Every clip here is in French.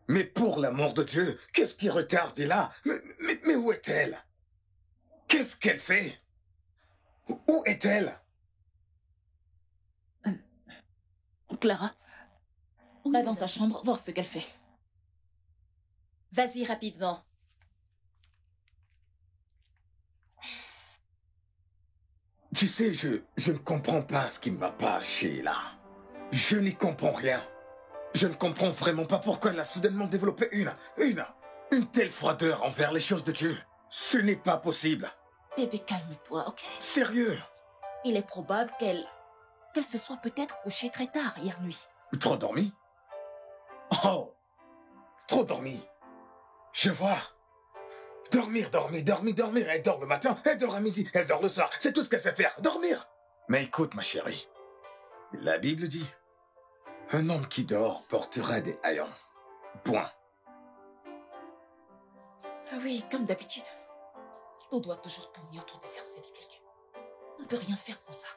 Mais pour l'amour de Dieu, qu'est-ce qui retarde là? Mais où est-elle? Qu'est-ce qu'elle fait? Où est-elle? Clara, va dans sa chambre voir ce qu'elle fait. Vas-y rapidement. Tu sais, je ne comprends pas ce qui ne va pas, Sheila. Je n'y comprends rien. Je ne comprends vraiment pas pourquoi elle a soudainement développé une telle froideur envers les choses de Dieu. Ce n'est pas possible. Bébé, calme-toi, ok? Sérieux? Il est probable qu'elle se soit peut-être couchée très tard hier nuit. Trop dormi? Oh! Trop dormi. Je vois. Dormir. Elle dort le matin, elle dort à midi, elle dort le soir. C'est tout ce qu'elle sait faire, dormir. Mais écoute, ma chérie. La Bible dit... Un homme qui dort portera des haillons. Point. Oui, comme d'habitude. On doit toujours tourner autour des versets bibliques. On ne peut rien faire sans ça.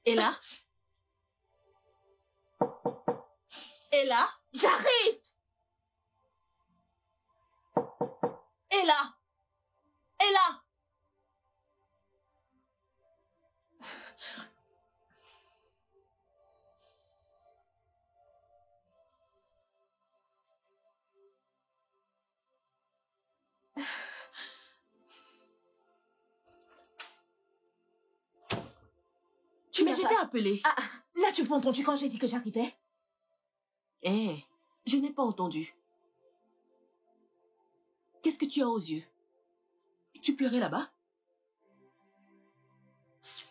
Ella? Ella? J'arrive! Ella! Ella! Mais je t'ai appelé. Ah, là tu m'as entendu quand j'ai dit que j'arrivais? Eh, je n'ai pas entendu. Qu'est-ce que tu as aux yeux? Tu pleurais là-bas?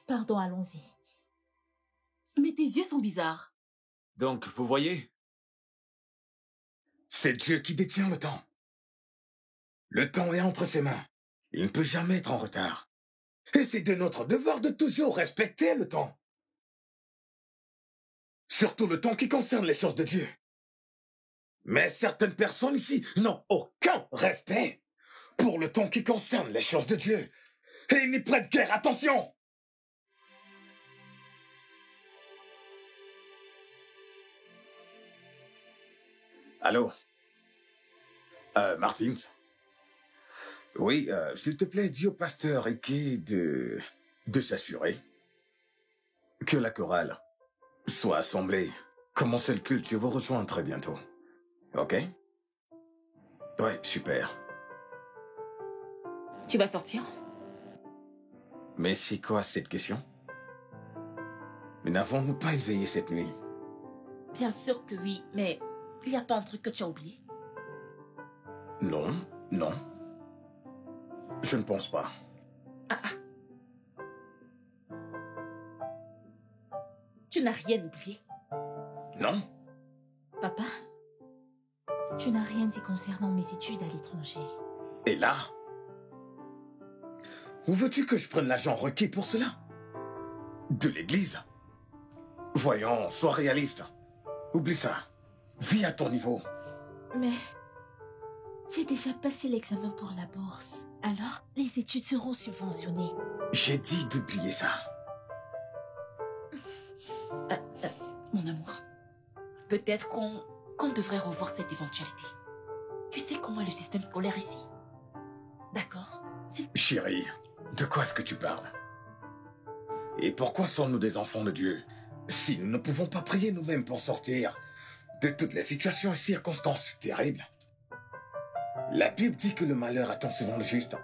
Pardon, allons-y. Mais tes yeux sont bizarres. Donc, vous voyez? C'est Dieu qui détient le temps. Le temps est entre ses mains. Il ne peut jamais être en retard. Et c'est de notre devoir de toujours respecter le temps. Surtout le temps qui concerne les choses de Dieu. Mais certaines personnes ici n'ont aucun respect pour le temps qui concerne les choses de Dieu. Et ils n'y prêtent guère attention. Allô? Martins? Oui, s'il te plaît, dis au pasteur Ike de s'assurer que la chorale soit assemblée. Commencez le culte, je vous rejoins très bientôt. Ok? Ouais, super. Tu vas sortir? Mais c'est quoi cette question? Mais n'avons-nous pas éveillé cette nuit? Bien sûr que oui, mais il n'y a pas un truc que tu as oublié? Non. Je ne pense pas. Tu n'as rien oublié? Non? Papa, tu n'as rien dit concernant mes études à l'étranger. Et là? Où veux-tu que je prenne l'argent requis pour cela? De l'église? Voyons, sois réaliste. Oublie ça. Vis à ton niveau. Mais j'ai déjà passé l'examen pour la bourse. Alors, les études seront subventionnées. J'ai dit d'oublier ça. Mon amour, peut-être qu'on devrait revoir cette éventualité. Tu sais comment est le système scolaire ici? D'accord? Chérie, de quoi est-ce que tu parles? Et pourquoi sommes-nous des enfants de Dieu si nous ne pouvons pas prier nous-mêmes pour sortir de toutes les situations et circonstances terribles? La Bible dit que le malheur attend souvent le juste,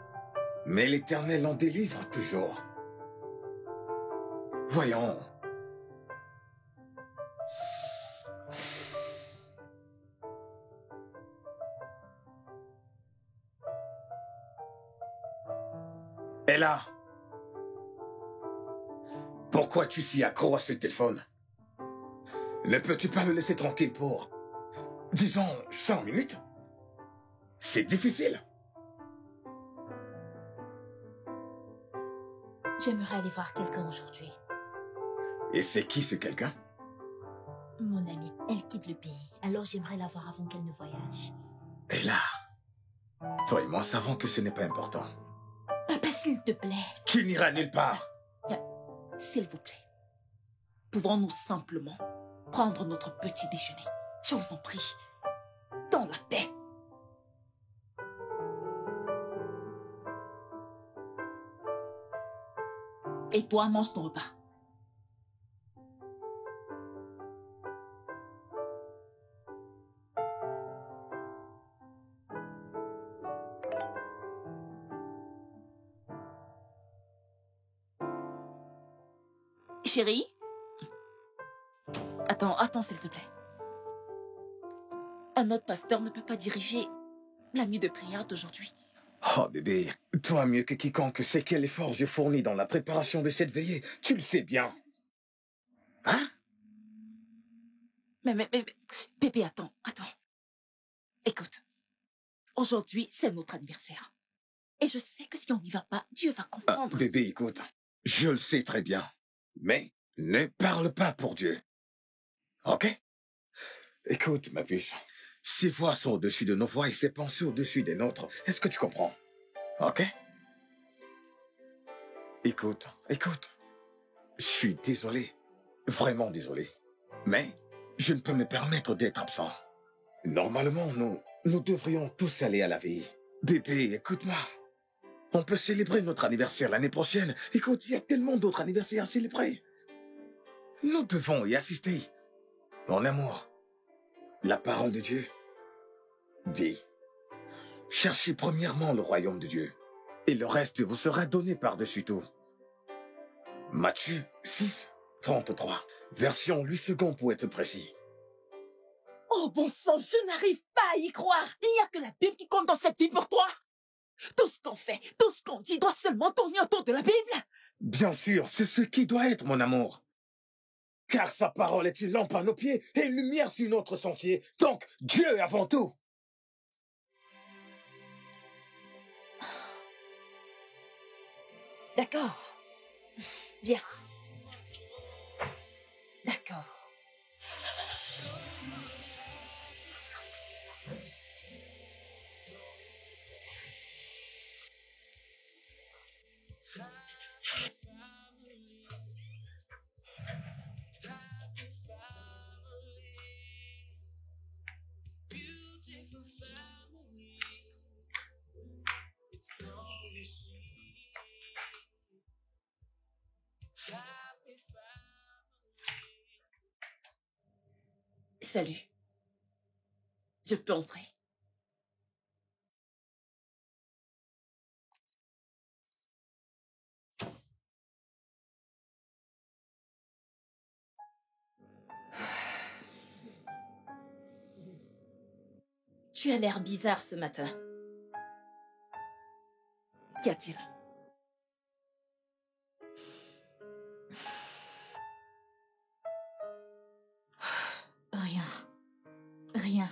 mais l'Éternel en délivre toujours. Voyons. Ella, pourquoi tu si accro à ce téléphone? Ne peux-tu pas le laisser tranquille pour, disons, 100 minutes? C'est difficile. J'aimerais aller voir quelqu'un aujourd'hui. Et c'est qui ce quelqu'un? Mon amie, elle quitte le pays. Alors j'aimerais la voir avant qu'elle ne voyage. Ella, toi et moi savons que ce n'est pas important. Papa, s'il te plaît. Tu n'iras nulle part. S'il vous plaît, pouvons-nous simplement prendre notre petit déjeuner? Je vous en prie, dans la paix. Et toi, mange ton repas. Chérie? Attends, s'il te plaît. Un autre pasteur ne peut pas diriger la nuit de prière d'aujourd'hui. Oh bébé, toi mieux que quiconque sais quel effort j'ai fourni dans la préparation de cette veillée. Tu le sais bien. Hein? Mais, bébé, attends. Écoute, aujourd'hui, c'est notre anniversaire. Et je sais que si on n'y va pas, Dieu va comprendre. Bébé, écoute, je le sais très bien. Mais ne parle pas pour Dieu. Ok? Écoute, ma puce. Ses voix sont au-dessus de nos voix et ses pensées au-dessus des nôtres. Est-ce que tu comprends? Ok? Écoute. Je suis désolé. Vraiment désolé. Mais je ne peux me permettre d'être absent. Normalement, nous devrions tous aller à la veille. Bébé, écoute-moi. On peut célébrer notre anniversaire l'année prochaine. Écoute, il y a tellement d'autres anniversaires à célébrer. Nous devons y assister. Mon amour, la parole de Dieu dit, cherchez premièrement le royaume de Dieu, et le reste vous sera donné par-dessus tout. Matthieu 6, 33, version 8 secondes pour être précis. Oh bon sang, je n'arrive pas à y croire. Il n'y a que la Bible qui compte dans cette vie pour toi. Tout ce qu'on fait, tout ce qu'on dit doit seulement tourner autour de la Bible. Bien sûr, c'est ce qui doit être, mon amour. Car sa parole est une lampe à nos pieds et une lumière sur notre sentier. Donc, Dieu avant tout. D'accord. Bien. D'accord. Salut. Je peux entrer? Tu as l'air bizarre ce matin. Qu'y a-t-il? Rien.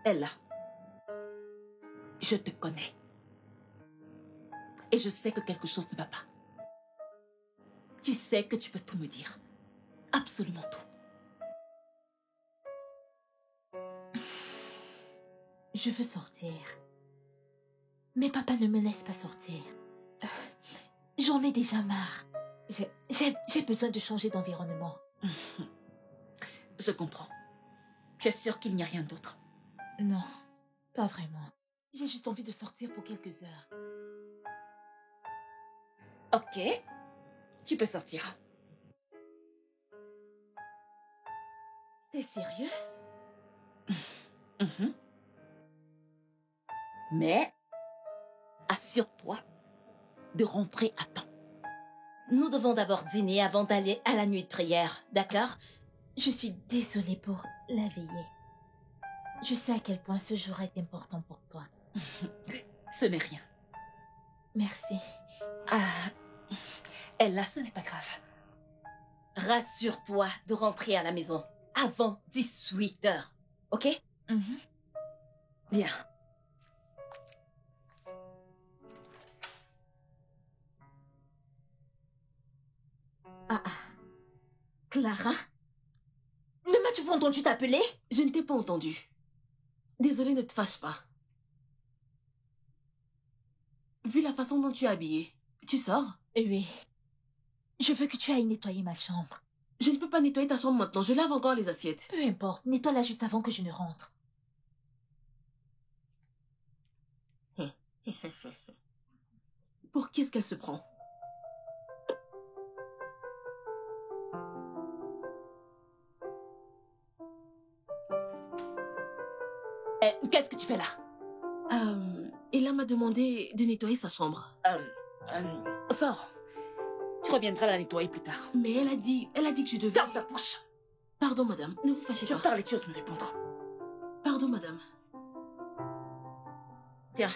Ella, je te connais. Et je sais que quelque chose ne va pas. Tu sais que tu peux tout me dire. Absolument tout. Je veux sortir. Mais papa ne me laisse pas sortir. J'en ai déjà marre. J'ai besoin de changer d'environnement. Je comprends. Tu es sûre qu'il n'y a rien d'autre? Non, pas vraiment. J'ai juste envie de sortir pour quelques heures. Ok, tu peux sortir. T'es sérieuse? Mhm. Mais assure-toi de rentrer à temps. Nous devons d'abord dîner avant d'aller à la nuit de prière, d'accord? Je suis désolée pour la veillée. Je sais à quel point ce jour est important pour toi. Ce n'est rien. Merci. Ah, Ella, ce n'est pas grave. Rassure-toi de rentrer à la maison avant 18 heures, ok? Bien. Ah ah. Clara? Ne m'as-tu pas entendu t'appeler? Je ne t'ai pas entendu. Désolée, ne te fâche pas. Vu la façon dont tu es habillée, tu sors? Oui. Je veux que tu ailles nettoyer ma chambre. Je ne peux pas nettoyer ta chambre maintenant, je lave encore les assiettes. Peu importe, nettoie-la juste avant que je ne rentre. Pour qui est-ce qu'elle se prend? Qu'est-ce que tu fais là? Ella m'a demandé de nettoyer sa chambre. Sors. Tu reviendras la nettoyer plus tard. Mais elle a dit que je devais... Ferme ta bouche. Pardon, madame. Ne vous fâchez pas. Je parle et tu oses me répondre. Pardon, madame. Tiens,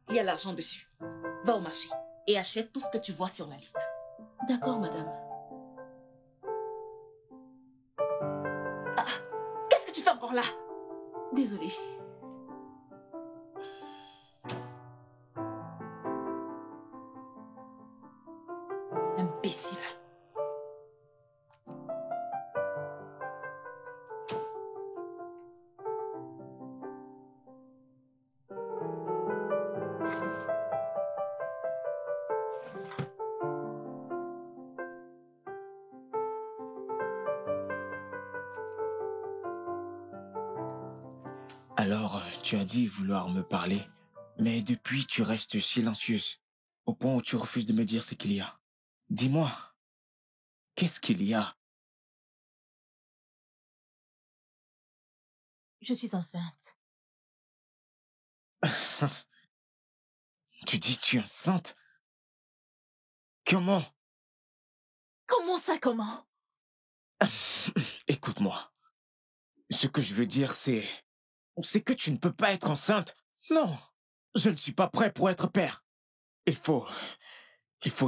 il y a l'argent dessus. Va au marché et achète tout ce que tu vois sur la liste. D'accord, madame. Ah, qu'est-ce que tu fais encore là? Désolée. Imbécile. Alors, tu as dit vouloir me parler, mais depuis tu restes silencieuse, au point où tu refuses de me dire ce qu'il y a. Dis-moi, qu'est-ce qu'il y a? Je suis enceinte. Tu dis tu es enceinte? Comment? Comment ça, comment? Écoute-moi. Ce que je veux dire, c'est que tu ne peux pas être enceinte. Non, je ne suis pas prêt pour être père. Il faut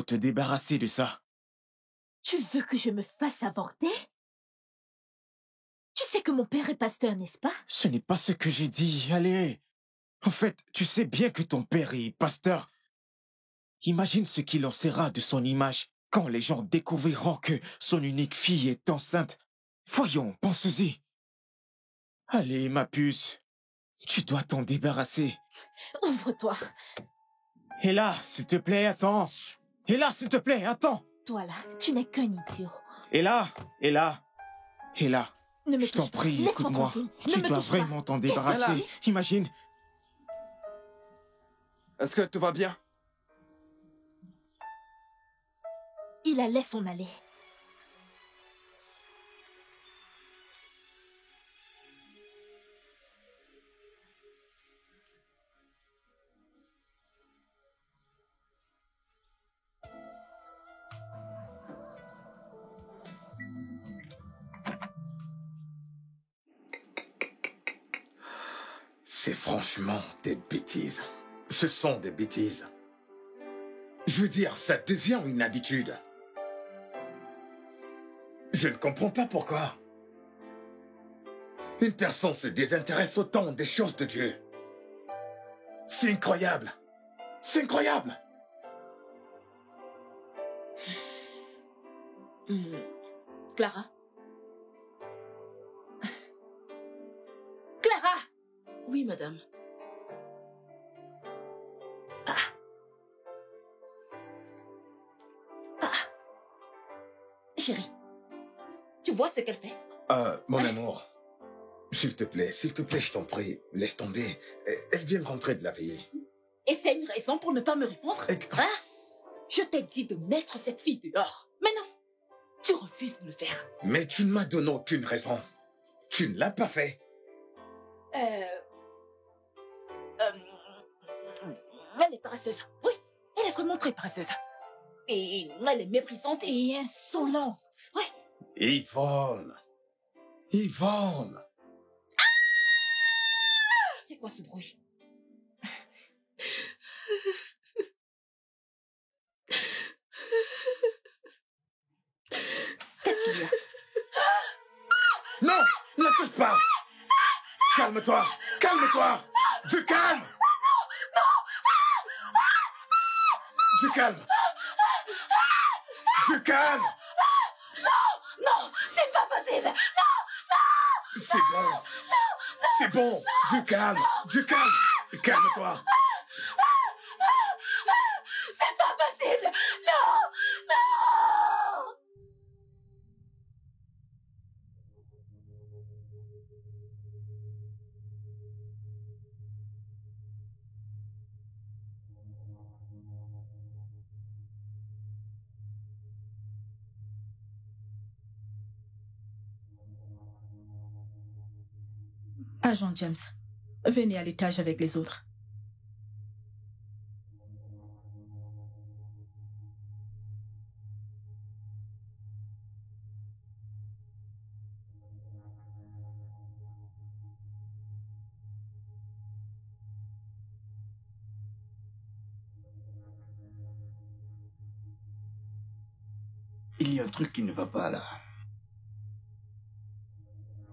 te débarrasser de ça. Tu veux que je me fasse avorter? Tu sais que mon père est pasteur, n'est-ce pas? Ce n'est pas ce que j'ai dit, allez. En fait, tu sais bien que ton père est pasteur. Imagine ce qu'il en sera de son image quand les gens découvriront que son unique fille est enceinte. Voyons, pense-y. Allez, ma puce, tu dois t'en débarrasser. Ouvre-toi. Et là, s'il te plaît, attends. Et là, s'il te plaît, attends. Toi là, tu n'es qu'un idiot. Et là. Ne me Je t'en touche pas. prie, Laisse-moi écoute-moi. tranquille. Tu Ne me dois touche pas. vraiment t'en Qu'est-ce que débarrasser. c'est? Imagine. Est-ce que tout va bien? Il la laisse en aller. C'est franchement des bêtises. Ce sont des bêtises. Je veux dire, ça devient une habitude. Je ne comprends pas pourquoi. Une personne se désintéresse autant des choses de Dieu. C'est incroyable. C'est incroyable. Clara? Clara! Oui, madame. Chérie, tu vois ce qu'elle fait? Mon amour, s'il te plaît, je t'en prie, laisse tomber. Elle vient de rentrer de la veillée. Et c'est une raison pour ne pas me répondre? Et- Hein? Je t'ai dit de mettre cette fille dehors. Mais non, tu refuses de le faire. Mais tu ne m'as donné aucune raison. Tu ne l'as pas fait. Elle est paresseuse. Oui, elle est vraiment très paresseuse. Et elle est méprisante Et insolente. Ouais. Yvonne. Yvonne. C'est quoi ce bruit? Qu'est-ce qu'il y a? Non, ne touche pas. Calme-toi. Calme-toi. Du calme. Du calme. Du calme. Non, c'est pas possible. C'est bon. C'est bon. Du calme. Du calme. Calme-toi. C'est pas possible. Non, non. Agent James, venez à l'étage avec les autres. Il y a un truc qui ne va pas là.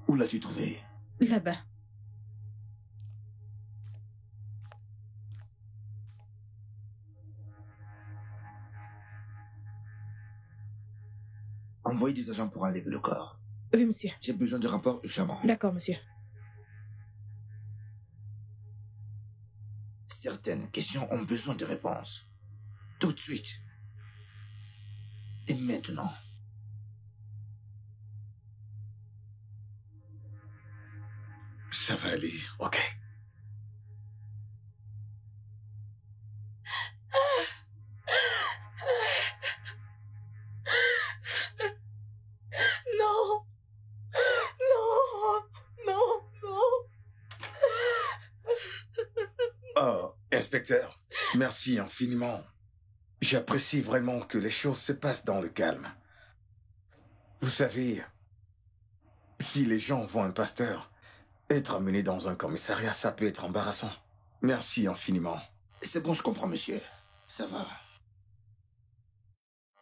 Où l'as-tu trouvé? Là-bas. Envoyez des agents pour enlever le corps. Oui, monsieur. J'ai besoin de rapports urgemment. D'accord, monsieur. Certaines questions ont besoin de réponses. Tout de suite. Et maintenant. Ça va aller, ok? Non. Non. Non. Non. Oh, inspecteur, merci infiniment. J'apprécie vraiment que les choses se passent dans le calme. Vous savez, si les gens voient un pasteur être amené dans un commissariat, ça peut être embarrassant. Merci infiniment. C'est bon, je comprends, monsieur. Ça va.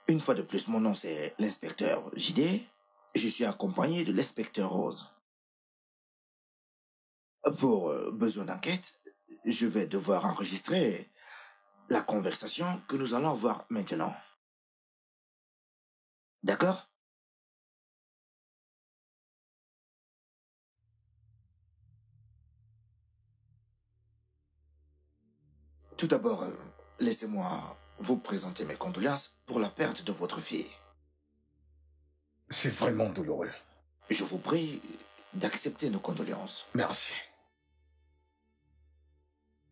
Une fois de plus, mon nom c'est l'inspecteur JD. Je suis accompagné de l'inspecteur Rose. Pour besoin d'enquête, je vais devoir enregistrer la conversation que nous allons avoir maintenant. D'accord? Tout d'abord, laissez-moi vous présenter mes condoléances pour la perte de votre fille. C'est vraiment douloureux. Je vous prie d'accepter nos condoléances. Merci.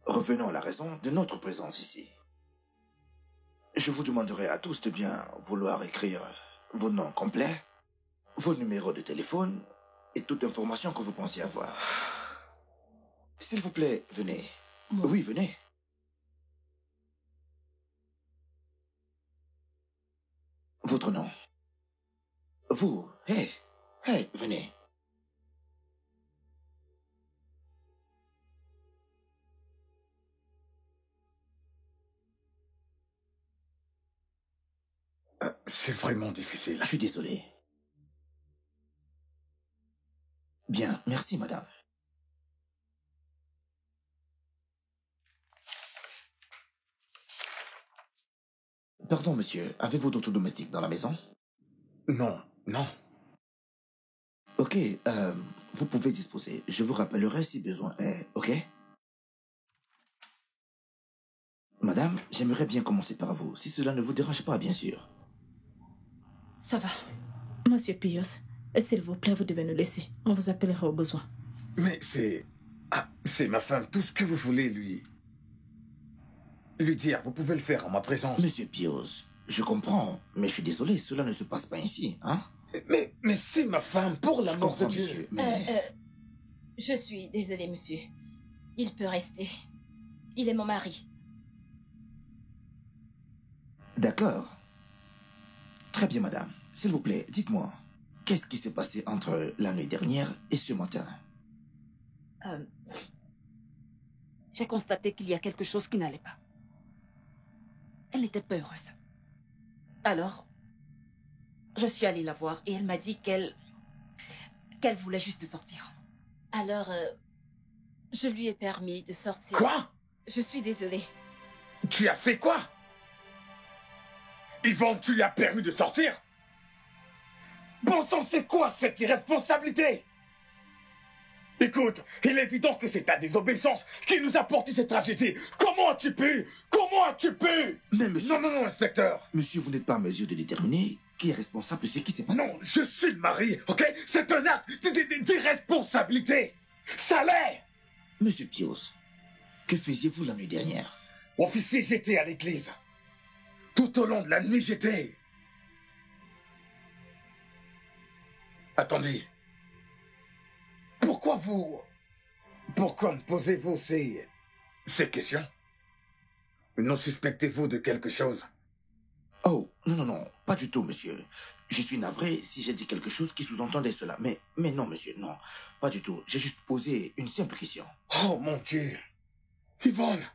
Revenons à la raison de notre présence ici. Je vous demanderai à tous de bien vouloir écrire vos noms complets, vos numéros de téléphone et toute information que vous pensiez avoir. S'il vous plaît, venez. Moi. Oui, venez. Votre nom. Vous, hey, venez. C'est vraiment difficile. Je suis désolé. Bien, merci, madame. Pardon, monsieur, avez-vous d'autres domestiques dans la maison? Non, non. Ok, vous pouvez disposer. Je vous rappellerai si besoin est, ok? Madame, j'aimerais bien commencer par vous, si cela ne vous dérange pas, bien sûr. Ça va. Monsieur Pius, s'il vous plaît, vous devez nous laisser. On vous appellera au besoin. Mais c'est... Ah, c'est ma femme, tout ce que vous voulez, lui. lui dire, vous pouvez le faire en ma présence. Monsieur Pios, je comprends, mais je suis désolé, cela ne se passe pas ici, hein? Mais c'est ma femme, pour Je l'amour de comprends, Dieu. monsieur, mais... Je suis désolée, monsieur. Il peut rester. Il est mon mari. D'accord. Très bien, madame. S'il vous plaît, dites-moi, qu'est-ce qui s'est passé entre la nuit dernière et ce matin? J'ai constaté qu'il y a quelque chose qui n'allait pas. Elle n'était pas heureuse. Alors, je suis allée la voir et elle m'a dit qu'elle voulait juste sortir. Alors, je lui ai permis de sortir. Quoi? Je suis désolée. Tu as fait quoi? Yvonne, tu lui as permis de sortir? Bon sang, c'est quoi cette irresponsabilité? Écoute, il est évident que c'est ta désobéissance qui nous a porté cette tragédie. Comment as-tu pu? Comment as-tu pu? Mais monsieur... Non, inspecteur. Monsieur, vous n'êtes pas en mesure de déterminer qui est responsable de ce qui s'est passé. Non, je suis le mari, ok? C'est un acte d'irresponsabilité. Ça l'est. Monsieur Pios, que faisiez-vous la nuit dernière? Officier, j'étais à l'église. Tout au long de la nuit, j'étais... Attendez. Pourquoi me posez-vous ces questions? Nous suspectez-vous de quelque chose? Oh, non, pas du tout, monsieur. Je suis navré si j'ai dit quelque chose qui sous-entendait cela. Mais non, monsieur, non, pas du tout. J'ai juste posé une simple question. Oh, mon Dieu. Yvonne.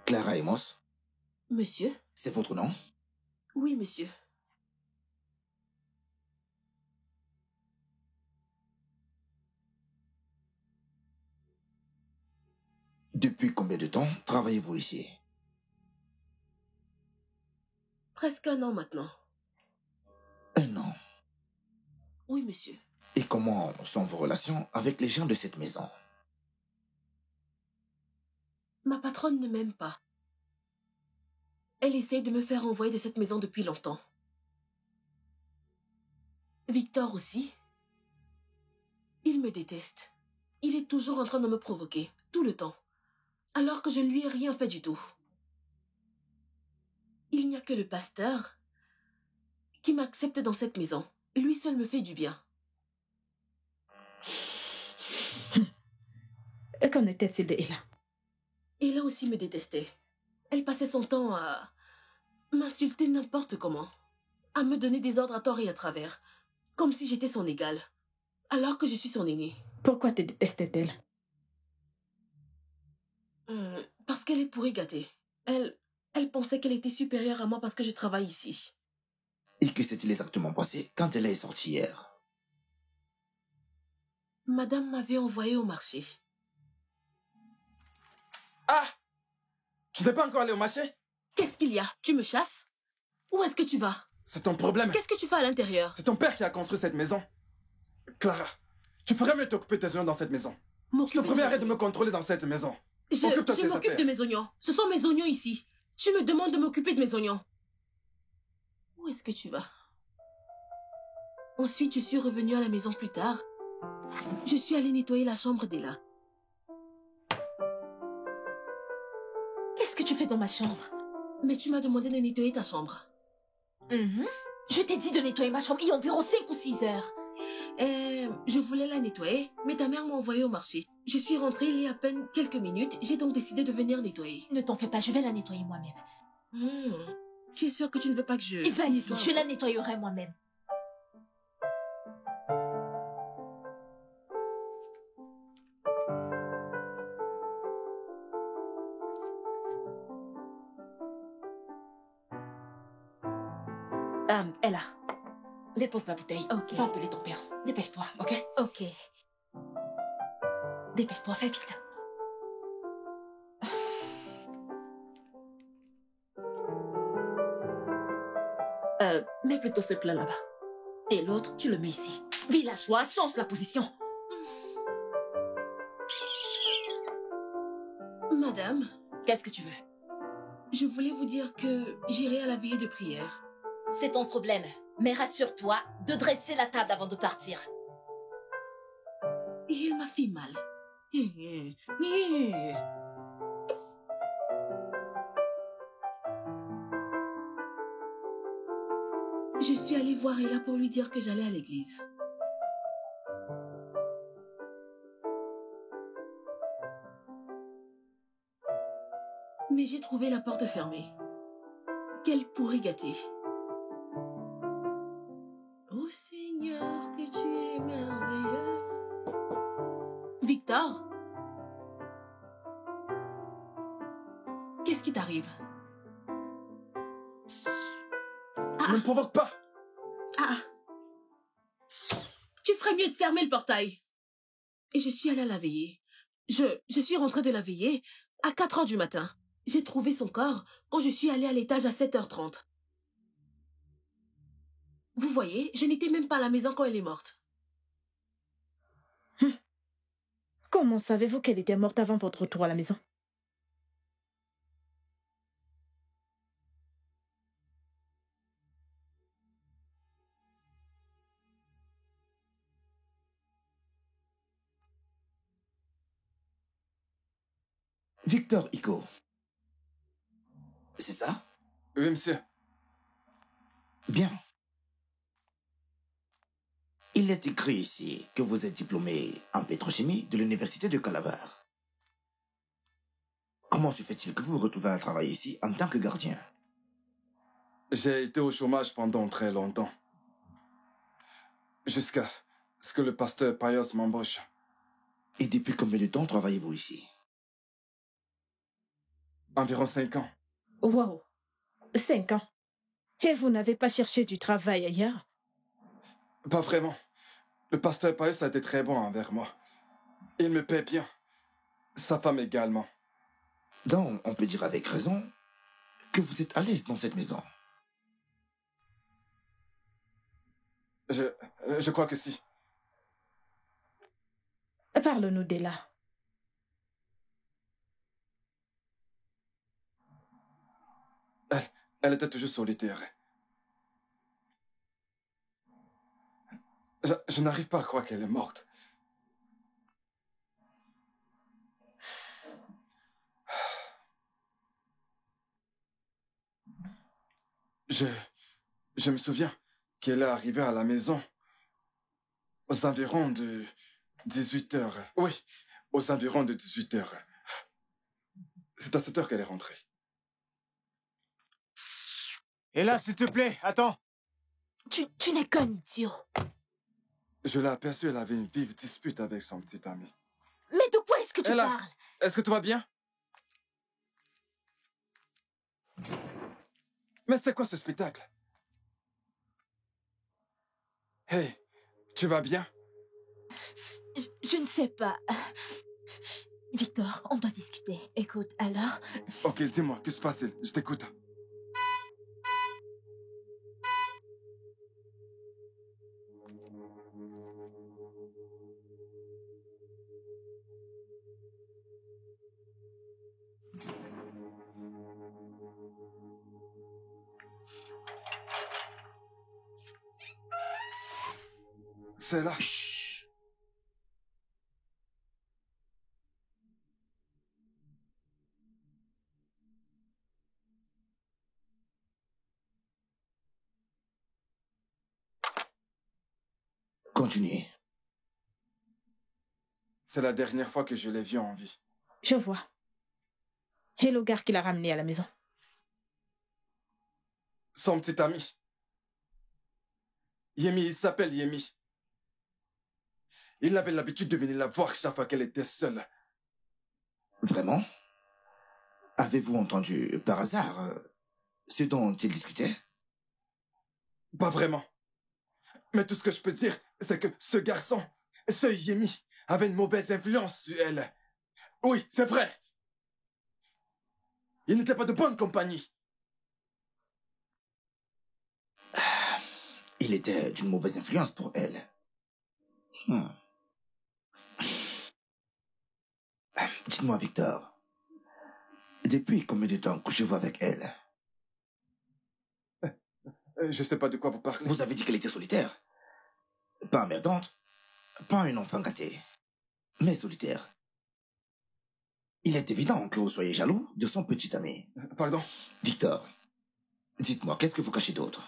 Clara Emos, Monsieur? c'est votre nom? Oui, monsieur. Depuis combien de temps travaillez-vous ici? Presque un an maintenant. Un an. Oui, monsieur. Et comment sont vos relations avec les gens de cette maison? Ma patronne ne m'aime pas. Elle essaye de me faire envoyer de cette maison depuis longtemps. Victor aussi. Il me déteste. Il est toujours en train de me provoquer, tout le temps, alors que je ne lui ai rien fait du tout. Il n'y a que le pasteur qui m'accepte dans cette maison. Lui seul me fait du bien. Et qu'en était-il de Ella? Ella aussi me détestait. Elle passait son temps à m'insulter n'importe comment, à me donner des ordres à tort et à travers, comme si j'étais son égale, alors que je suis son aînée. Pourquoi te détestait-elle? Parce qu'elle est pourrie gâtée. Elle pensait qu'elle était supérieure à moi parce que je travaille ici. Et que s'est-il exactement passé quand elle est sortie hier? Madame m'avait envoyé au marché. Ah! Tu n'es pas encore allé au marché? Qu'est-ce qu'il y a? Tu me chasses? Où est-ce que tu vas? C'est ton problème. Qu'est-ce que tu fais à l'intérieur? C'est ton père qui a construit cette maison. Clara, tu ferais mieux t'occuper de tes oignons dans cette maison. Je te promets, arrête de me contrôler dans cette maison. Je m'occupe de mes oignons. Ce sont mes oignons ici. Tu me demandes de m'occuper de mes oignons. Où est-ce que tu vas? Ensuite, je suis revenue à la maison plus tard. Je suis allée nettoyer la chambre d'Ella. Qu'est-ce que tu fais dans ma chambre? Mais tu m'as demandé de nettoyer ta chambre. Je t'ai dit de nettoyer ma chambre il y a environ 5 ou 6 heures. Je voulais la nettoyer, mais ta mère m'a envoyée au marché. Je suis rentrée il y a à peine quelques minutes. J'ai donc décidé de venir nettoyer. Ne t'en fais pas, je vais la nettoyer moi-même. Tu es sûre que tu ne veux pas que je... Et vas-y, je la nettoyerai moi-même. Ella, dépose la bouteille. Ok. Va appeler ton père. Dépêche-toi, ok? Ok. Dépêche-toi, fais vite. Mets plutôt ce plat là-bas. Et l'autre, tu le mets ici. Villageois, change la position. Madame, Qu'est-ce que tu veux? je voulais vous dire que j'irai à la veillée de prière. C'est ton problème. Mais rassure-toi de dresser la table avant de partir. Et il m'a fait mal. Je suis allée voir Ella pour lui dire que j'allais à l'église. Mais j'ai trouvé la porte fermée. Quel pourri gâté. Oh Seigneur, que tu es merveilleux. Victor? Qu'est-ce qui t'arrive? Ne me provoque pas! Ah! Tu ferais mieux de fermer le portail. Et je suis allée à la veillée. Je suis rentrée de la veillée à 4 heures du matin. J'ai trouvé son corps quand je suis allée à l'étage à 7h30. Vous voyez, je n'étais même pas à la maison quand elle est morte. Comment savez-vous qu'elle était morte avant votre retour à la maison? Victor Hugo. C'est ça? Oui, monsieur. Bien. Il est écrit ici que vous êtes diplômé en pétrochimie de l'université de Calabar. Comment se fait-il que vous vous retrouvez à travailler ici en tant que gardien? J'ai été au chômage pendant très longtemps. Jusqu'à ce que le pasteur Payos m'embauche. Et depuis combien de temps travaillez-vous ici? Environ 5 ans. Wow. 5 ans. Et vous n'avez pas cherché du travail ailleurs? Pas vraiment. Le pasteur Payos a été très bon envers moi. Il me paie bien. Sa femme également. Donc, on peut dire avec raison que vous êtes à l'aise dans cette maison. Je crois que si. Parle-nous d'Ella. Elle était toujours solitaire. Je n'arrive pas à croire qu'elle est morte. Je me souviens qu'elle est arrivée à la maison aux environs de 18 heures. Oui, aux environs de 18 heures. C'est à cette heure qu'elle est rentrée. Et là, s'il te plaît, attends. Tu n'es qu'un idiot. Je l'ai aperçue, elle avait une vive dispute avec son petit ami. Mais de quoi est-ce que tu Ella, parles? est-ce que tout va bien? Mais c'était quoi ce spectacle? Hey, tu vas bien? Je ne sais pas. Victor, on doit discuter. Écoute, alors... Ok, dis-moi, qu'est-ce qui se passe? Je t'écoute. C'est là. Chut. Continuez. C'est la dernière fois que je l'ai vue en vie. Je vois. Et le gars qui l'a ramené à la maison? Son petit ami. Yemi, il s'appelle Yemi. Il avait l'habitude de venir la voir chaque fois qu'elle était seule. Vraiment? Avez-vous entendu par hasard ce dont il discutait? Pas vraiment. Mais tout ce que je peux dire, c'est que ce garçon, ce Yemi, avait une mauvaise influence sur elle. Oui, c'est vrai. Il n'était pas de bonne compagnie. Il était d'une mauvaise influence pour elle. Dites-moi, Victor, Depuis combien de temps couchez-vous avec elle? Je sais pas de quoi vous parlez. Vous avez dit qu'elle était solitaire. Pas emmerdante, pas une enfant gâtée, mais solitaire. Il est évident que vous soyez jaloux de son petit ami. Pardon? Victor, dites-moi, qu'est-ce que vous cachez d'autre?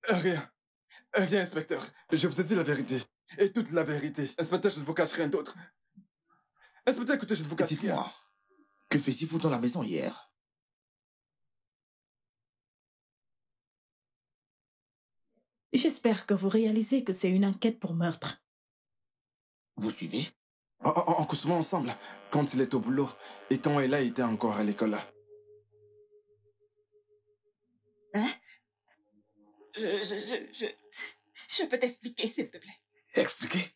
Rien. Rien, inspecteur. Je vous ai dit la vérité. Et toute la vérité. Inspecteur, je ne vous cache rien d'autre. Inspecteur, écoutez, je ne vous cache rien. Dites-moi, que faisiez-vous dans la maison hier? J'espère que vous réalisez que c'est une enquête pour meurtre. Vous suivez? On couche souvent ensemble, quand il est au boulot et quand elle a été encore à l'école. Hein? Je peux t'expliquer, s'il te plaît. Expliquer?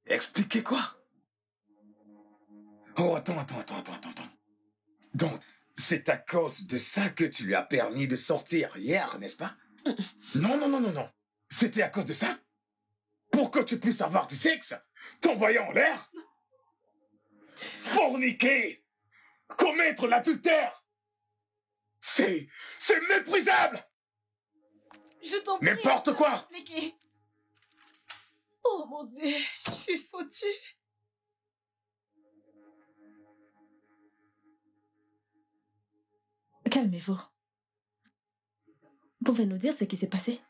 Expliquer quoi? Oh, attends. Donc, c'est à cause de ça que tu lui as permis de sortir hier, n'est-ce pas? Non. C'était à cause de ça? Pour que tu puisses avoir du sexe? T'envoyer en l'air? Forniquer? Commettre l'adultère? C'est méprisable! Je t'en prie. N'importe quoi! Expliquez. Oh mon Dieu, je suis foutue. Calmez-vous. Pouvez nous dire ce qui s'est passé?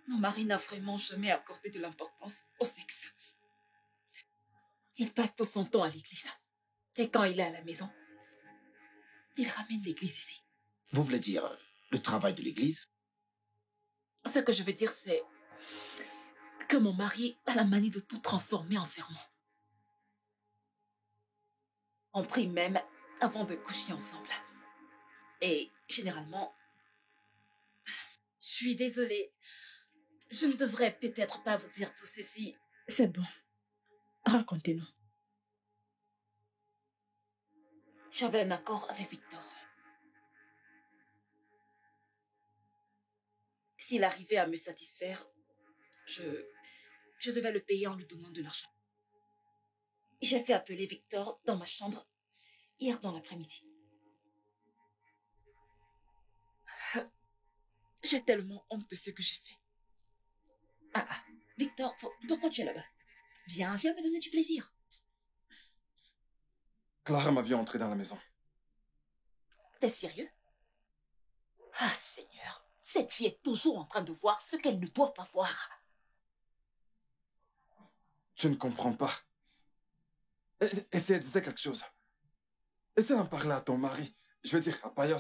Mon mari n'a vraiment jamais accordé de l'importance au sexe. Il passe tout son temps à l'église. Et quand il est à la maison, il ramène l'église ici. Vous voulez dire le travail de l'église? Ce que je veux dire, c'est que mon mari a la manie de tout transformer en sermon. On prie même avant de coucher ensemble. Et généralement... Je suis désolée. Je ne devrais peut-être pas vous dire tout ceci. C'est bon. Racontez-nous. J'avais un accord avec Victor. S'il arrivait à me satisfaire, je devais le payer en lui donnant de l'argent. J'ai fait appeler Victor dans ma chambre hier dans l'après-midi. J'ai tellement honte de ce que j'ai fait. Victor, pourquoi tu es là-bas? Viens me donner du plaisir. Clara m'a vu entrer dans la maison. T'es sérieux? Ah, Seigneur, cette fille est toujours en train de voir ce qu'elle ne doit pas voir. Je ne comprends pas. Et si elle disait quelque chose? Essaie d'en parler à ton mari. Je veux dire, à Payos.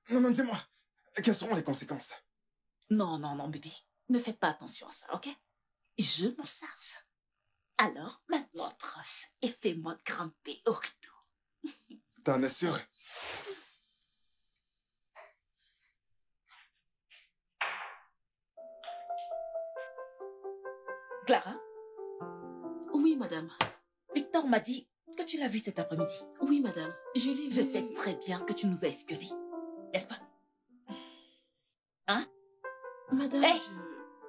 Non, dis-moi. Quelles seront les conséquences? Non, bébé. Ne fais pas attention à ça, ok? Je m'en charge. Alors, maintenant approche et fais-moi grimper au rideau. T'en es sûr? Clara, Oui, madame. Victor m'a dit que tu l'as vu cet après-midi. Oui, madame. Je l'ai vu. Je sais très bien que tu nous as espionnés. N'est-ce pas? Hein? Madame, Hey!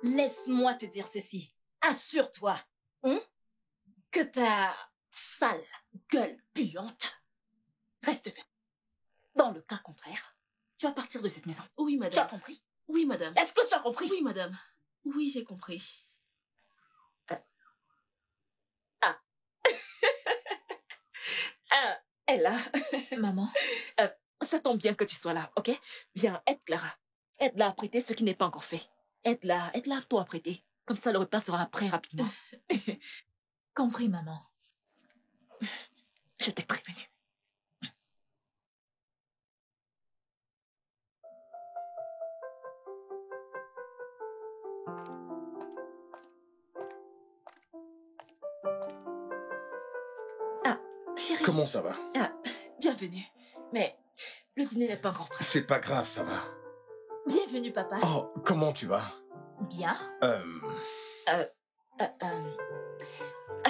Laisse-moi te dire ceci. Assure-toi que ta Sale gueule puante. Reste ferme. Dans le cas contraire, tu vas partir de cette maison. Oui, Tu as madame. compris? Oui, madame. Est-ce que tu as compris? Oui, madame. Oui, j'ai compris. Ella, maman. ça tombe bien que tu sois là, ok? Viens, aide Clara. Aide-la à prêter ce qui n'est pas encore fait. Aide-la toi à prêter. Comme ça, le repas sera prêt rapidement. Compris, maman. Je t'ai prévenu. Chérie. Comment ça va? Bienvenue. Mais le dîner n'est pas encore prêt. C'est pas grave, ça va. Bienvenue, papa. Oh, comment tu vas? Bien. À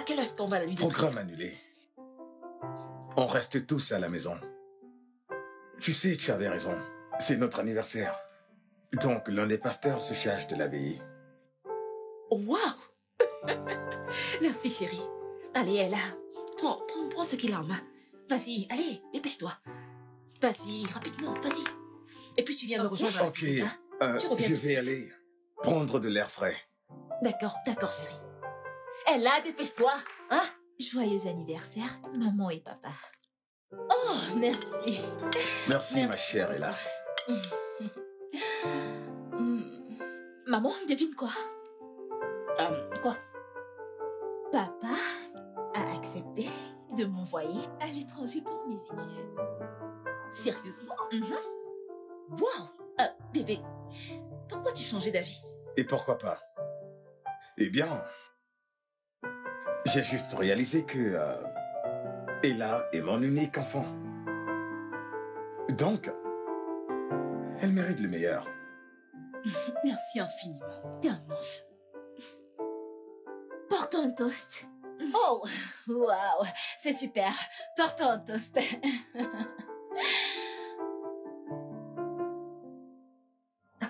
quelle heure est-ce qu'on va la nuit d'après? Programme annulé. On reste tous à la maison. Tu sais, tu avais raison. C'est notre anniversaire. Donc, l'un des pasteurs se charge de la veillée. Waouh! Merci, chérie. Allez, elle a... Prends ce qu'il a en main. Vas-y, allez, dépêche-toi. Vas-y, rapidement, vas-y. Et puis tu viens me rejoindre à la Ok, cuisine, hein? Tu reviens je tout de vais suite. aller prendre de l'air frais. D'accord, chérie. Elle a, dépêche-toi, hein? Joyeux anniversaire, maman et papa. Oh, merci. Merci, ma chère Ella. Maman, devine quoi? Quoi? Papa a accepté de m'envoyer à l'étranger pour mes études. Sérieusement? Waouh! Bébé, pourquoi tu changeais d'avis? Et pourquoi pas? Eh bien, j'ai juste réalisé que Ella est mon unique enfant. Donc, elle mérite le meilleur. Merci infiniment. T'es un ange. Portons un toast. Oh, waouh, c'est super. Portons un toast.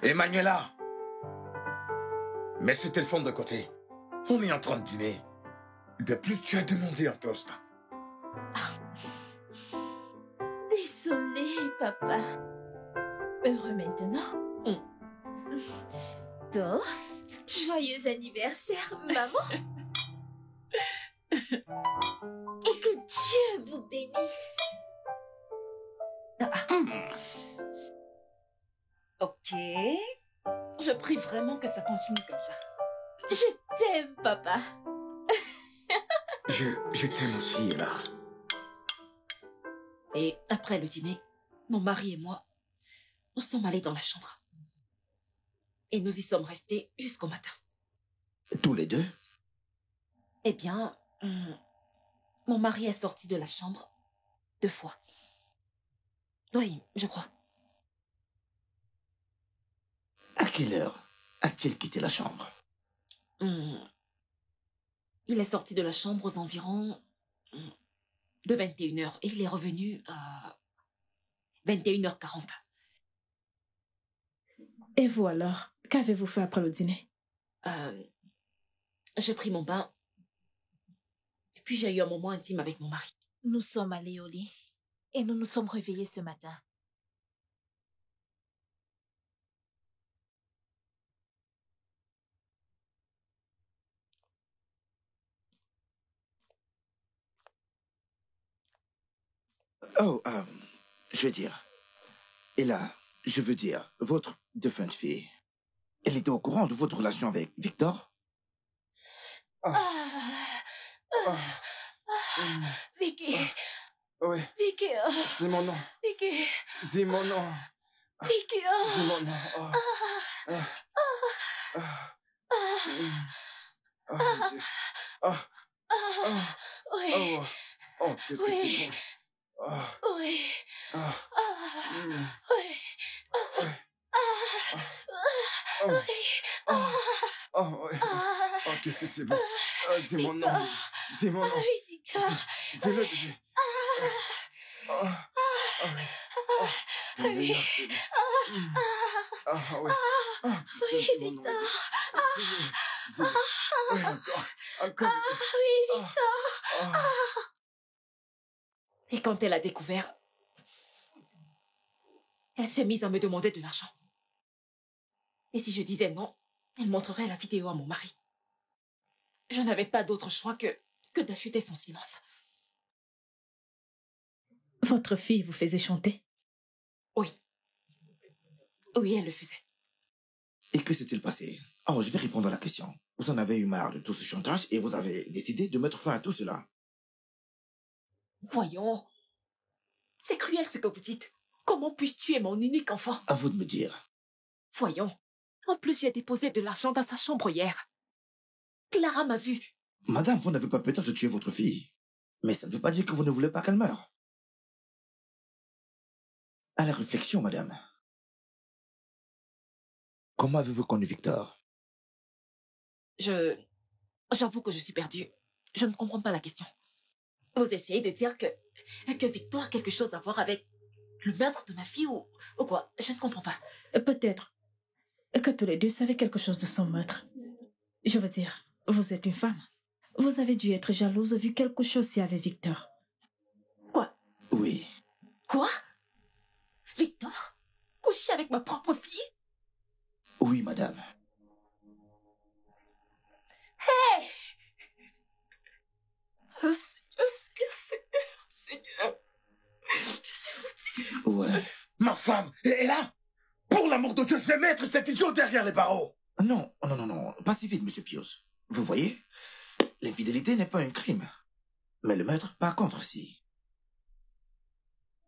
Emmanuela! Mets ce téléphone de côté. On est en train de dîner. De plus, tu as demandé un toast. Désolée, papa. Heureux maintenant? Toast. Joyeux anniversaire, maman. Et que Dieu vous bénisse. Ok. Je prie vraiment que ça continue comme ça. Je t'aime, papa. Je t'aime aussi, Ella. Et après le dîner, mon mari et moi, nous sommes allés dans la chambre. Et nous y sommes restés jusqu'au matin. Tous les deux? Eh bien, mon mari est sorti de la chambre 2 fois. Oui, je crois. À quelle heure a-t-il quitté la chambre? Il est sorti de la chambre aux environs de 21h et il est revenu à 21h40. Et vous alors? Qu'avez-vous fait après le dîner? J'ai pris mon bain. Et puis j'ai eu un moment intime avec mon mari. Nous sommes allés au lit et nous nous sommes réveillés ce matin. Oh, je veux dire... Et là, je veux dire, votre défunte fille, elle était au courant de votre relation avec Victor? Vicky. Oui. Vicky. Dis mon nom. Vicky. Dis mon nom. Vicky. Dis mon nom. Mon Dieu. Oui. Oh, qu'est-ce que c'est bon. Oui. Oh, qu'est-ce que c'est bon. Dis mon nom. Dis mon nom. Dis-le, bébé. Oui. Oui, Victor. Dis-le. Oui, encore. Oui, Victor. Et quand elle a découvert, elle s'est mise à me demander de l'argent. Et si je disais non, elle montrerait la vidéo à mon mari. Je n'avais pas d'autre choix que d'acheter son silence. Votre fille vous faisait chanter? Oui. Oui, elle le faisait. Et que s'est-il passé? Oh, je vais répondre à la question. Vous en avez eu marre de tout ce chantage et vous avez décidé de mettre fin à tout cela. Voyons. C'est cruel ce que vous dites. Comment puis-je tuer mon unique enfant? À vous de me dire. Voyons. En plus, j'ai déposé de l'argent dans sa chambre hier. Clara m'a vu. Madame, vous n'avez pas peut-être tué votre fille. Mais ça ne veut pas dire que vous ne voulez pas qu'elle meure. À la réflexion, madame. Comment avez-vous connu Victor? J'avoue que je suis perdue. Je ne comprends pas la question. Vous essayez de dire que Victor a quelque chose à voir avec le meurtre de ma fille ou quoi? Je ne comprends pas. Peut-être que tous les deux savaient quelque chose de son meurtre. Je veux dire, Vous êtes une femme. Vous avez dû être jalouse vu quelque chose si avec Victor. Quoi? Oui. Quoi? Victor? Coucher avec ma propre fille? Oui, madame. Hey! Oh, Seigneur. Je suis foutue. Ouais. Ma femme est là. Pour l'amour de Dieu, je vais mettre cet idiot derrière les barreaux. Non, non, non, non. Pas si vite, monsieur Pius. Vous voyez, l'infidélité n'est pas un crime. Mais le meurtre, par contre, si.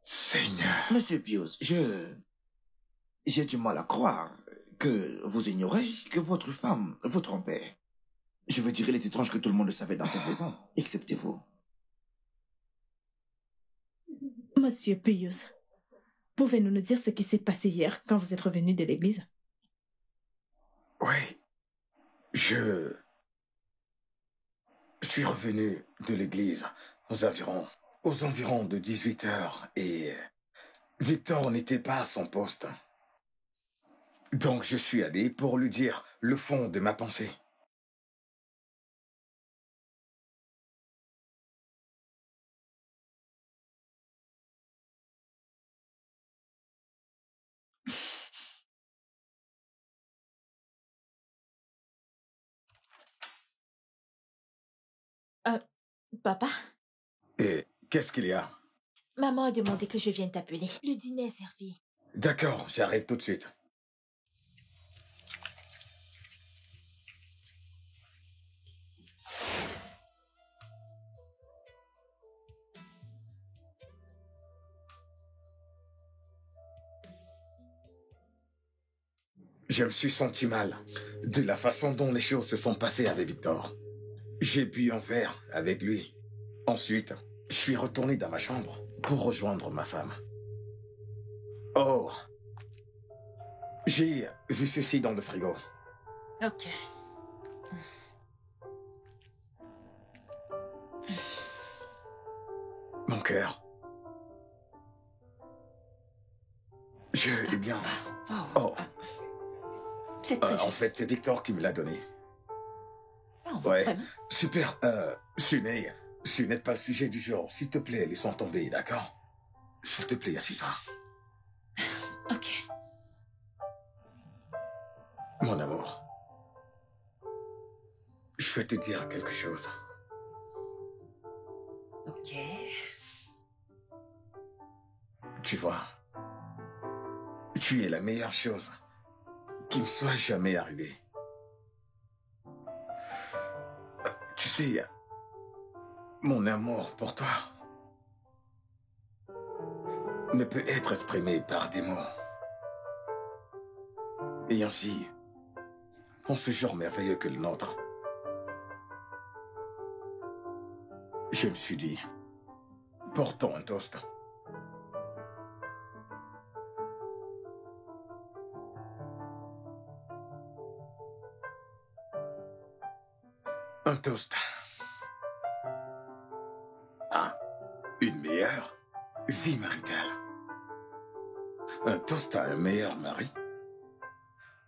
Seigneur. Monsieur Pius, j'ai du mal à croire que vous ignorez que votre femme vous trompait. Je veux dire, il est étrange que tout le monde le savait dans cette maison, excepté vous. Monsieur Pius, pouvez-vous nous dire ce qui s'est passé hier quand vous êtes revenu de l'église? Oui. Je suis revenu de l'église aux environs de 18 heures et Victor n'était pas à son poste. Donc je suis allé pour lui dire le fond de ma pensée. Papa, Et qu'est-ce qu'il y a? maman a demandé que je vienne t'appeler. Le dîner est servi. D'accord, j'arrive tout de suite. Je me suis senti mal de la façon dont les choses se sont passées avec Victor. J'ai bu un verre avec lui. Ensuite, je suis retourné dans ma chambre pour rejoindre ma femme. Oh, j'ai vu ceci dans le frigo. Ok. Mon cœur. Eh bien... Oh. C'est très En fait, c'est Victor qui me l'a donné. Oh, Ouais, très bien. super. Ce n'est pas le sujet du jour. S'il te plaît, laissons tomber, d'accord? S'il te plaît, assieds-toi. Ok. Mon amour, je vais te dire quelque chose. Ok. Tu vois, tu es la meilleure chose qui me soit jamais arrivée. Tu sais, mon amour pour toi ne peut être exprimé par des mots. Et ainsi, en ce jour merveilleux que le nôtre, je me suis dit, portons un toast. Un toast à une meilleure vie maritale. Un toast à un meilleur mari.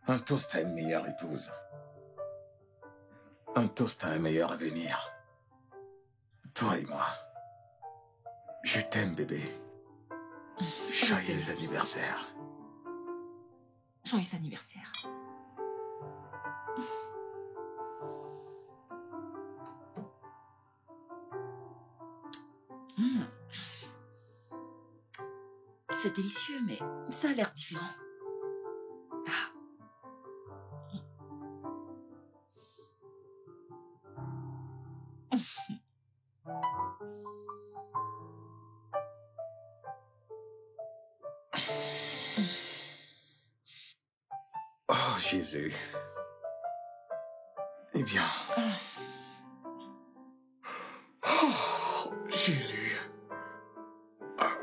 Un toast à une meilleure épouse. Un toast à un meilleur avenir. Toi et moi. Je t'aime, bébé. Joyeux anniversaire. Joyeux anniversaire. Mm. C'est délicieux, mais ça a l'air différent. Ah. Oh, Jésus. Eh bien... Oh, Jésus. Ah.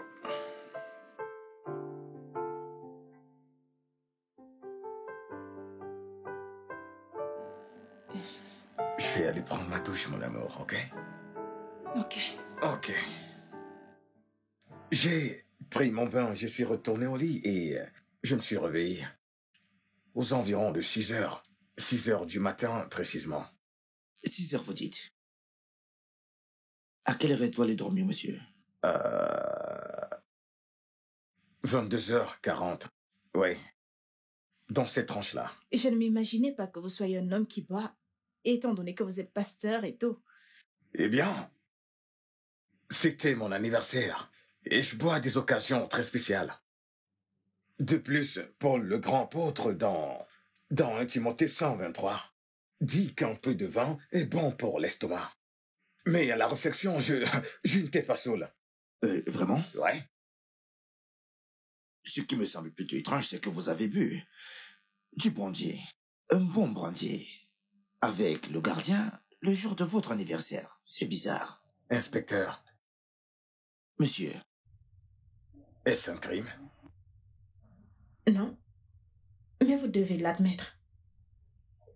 Je vais aller prendre ma douche, mon amour, ok? Ok. Ok. J'ai pris mon bain, je suis retourné au lit et je me suis réveillé. Aux environs de 6 heures. 6 heures du matin, précisément. 6 heures, vous dites. À quelle heure êtes-vous allé dormir, monsieur? 22h40. Oui. Dans cette tranche-là. Je ne m'imaginais pas que vous soyez un homme qui boit, étant donné que vous êtes pasteur et tout. Eh bien, c'était mon anniversaire. Et je bois à des occasions très spéciales. De plus, Paul le grand apôtre dans 1 Timothée 123 dit qu'un peu de vin est bon pour l'estomac. Mais à la réflexion, je n'étais pas saoul. Vraiment? Ouais. Ce qui me semble plutôt étrange, c'est que vous avez bu du brandy, un bon brandy, avec le gardien le jour de votre anniversaire. C'est bizarre. Inspecteur, Monsieur, est-ce un crime? Non, mais vous devez l'admettre.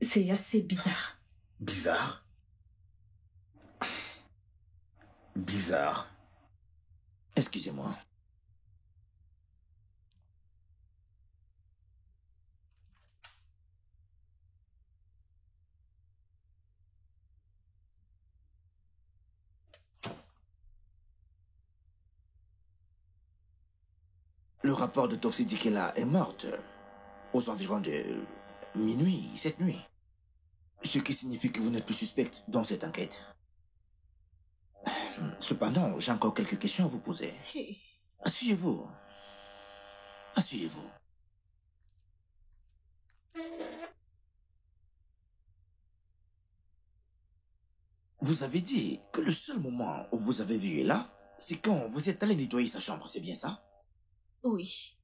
C'est assez bizarre. Bizarre? Bizarre. excusez-moi. Le rapport d'autopsie dit qu'elle est morte aux environs de minuit, cette nuit. Ce qui signifie que vous n'êtes plus suspecte dans cette enquête. Cependant, j'ai encore quelques questions à vous poser. Hey. Asseyez-vous. Asseyez-vous. Vous avez dit que le seul moment où vous avez vu Ella, c'est quand vous êtes allé nettoyer sa chambre, c'est bien ça? Oui.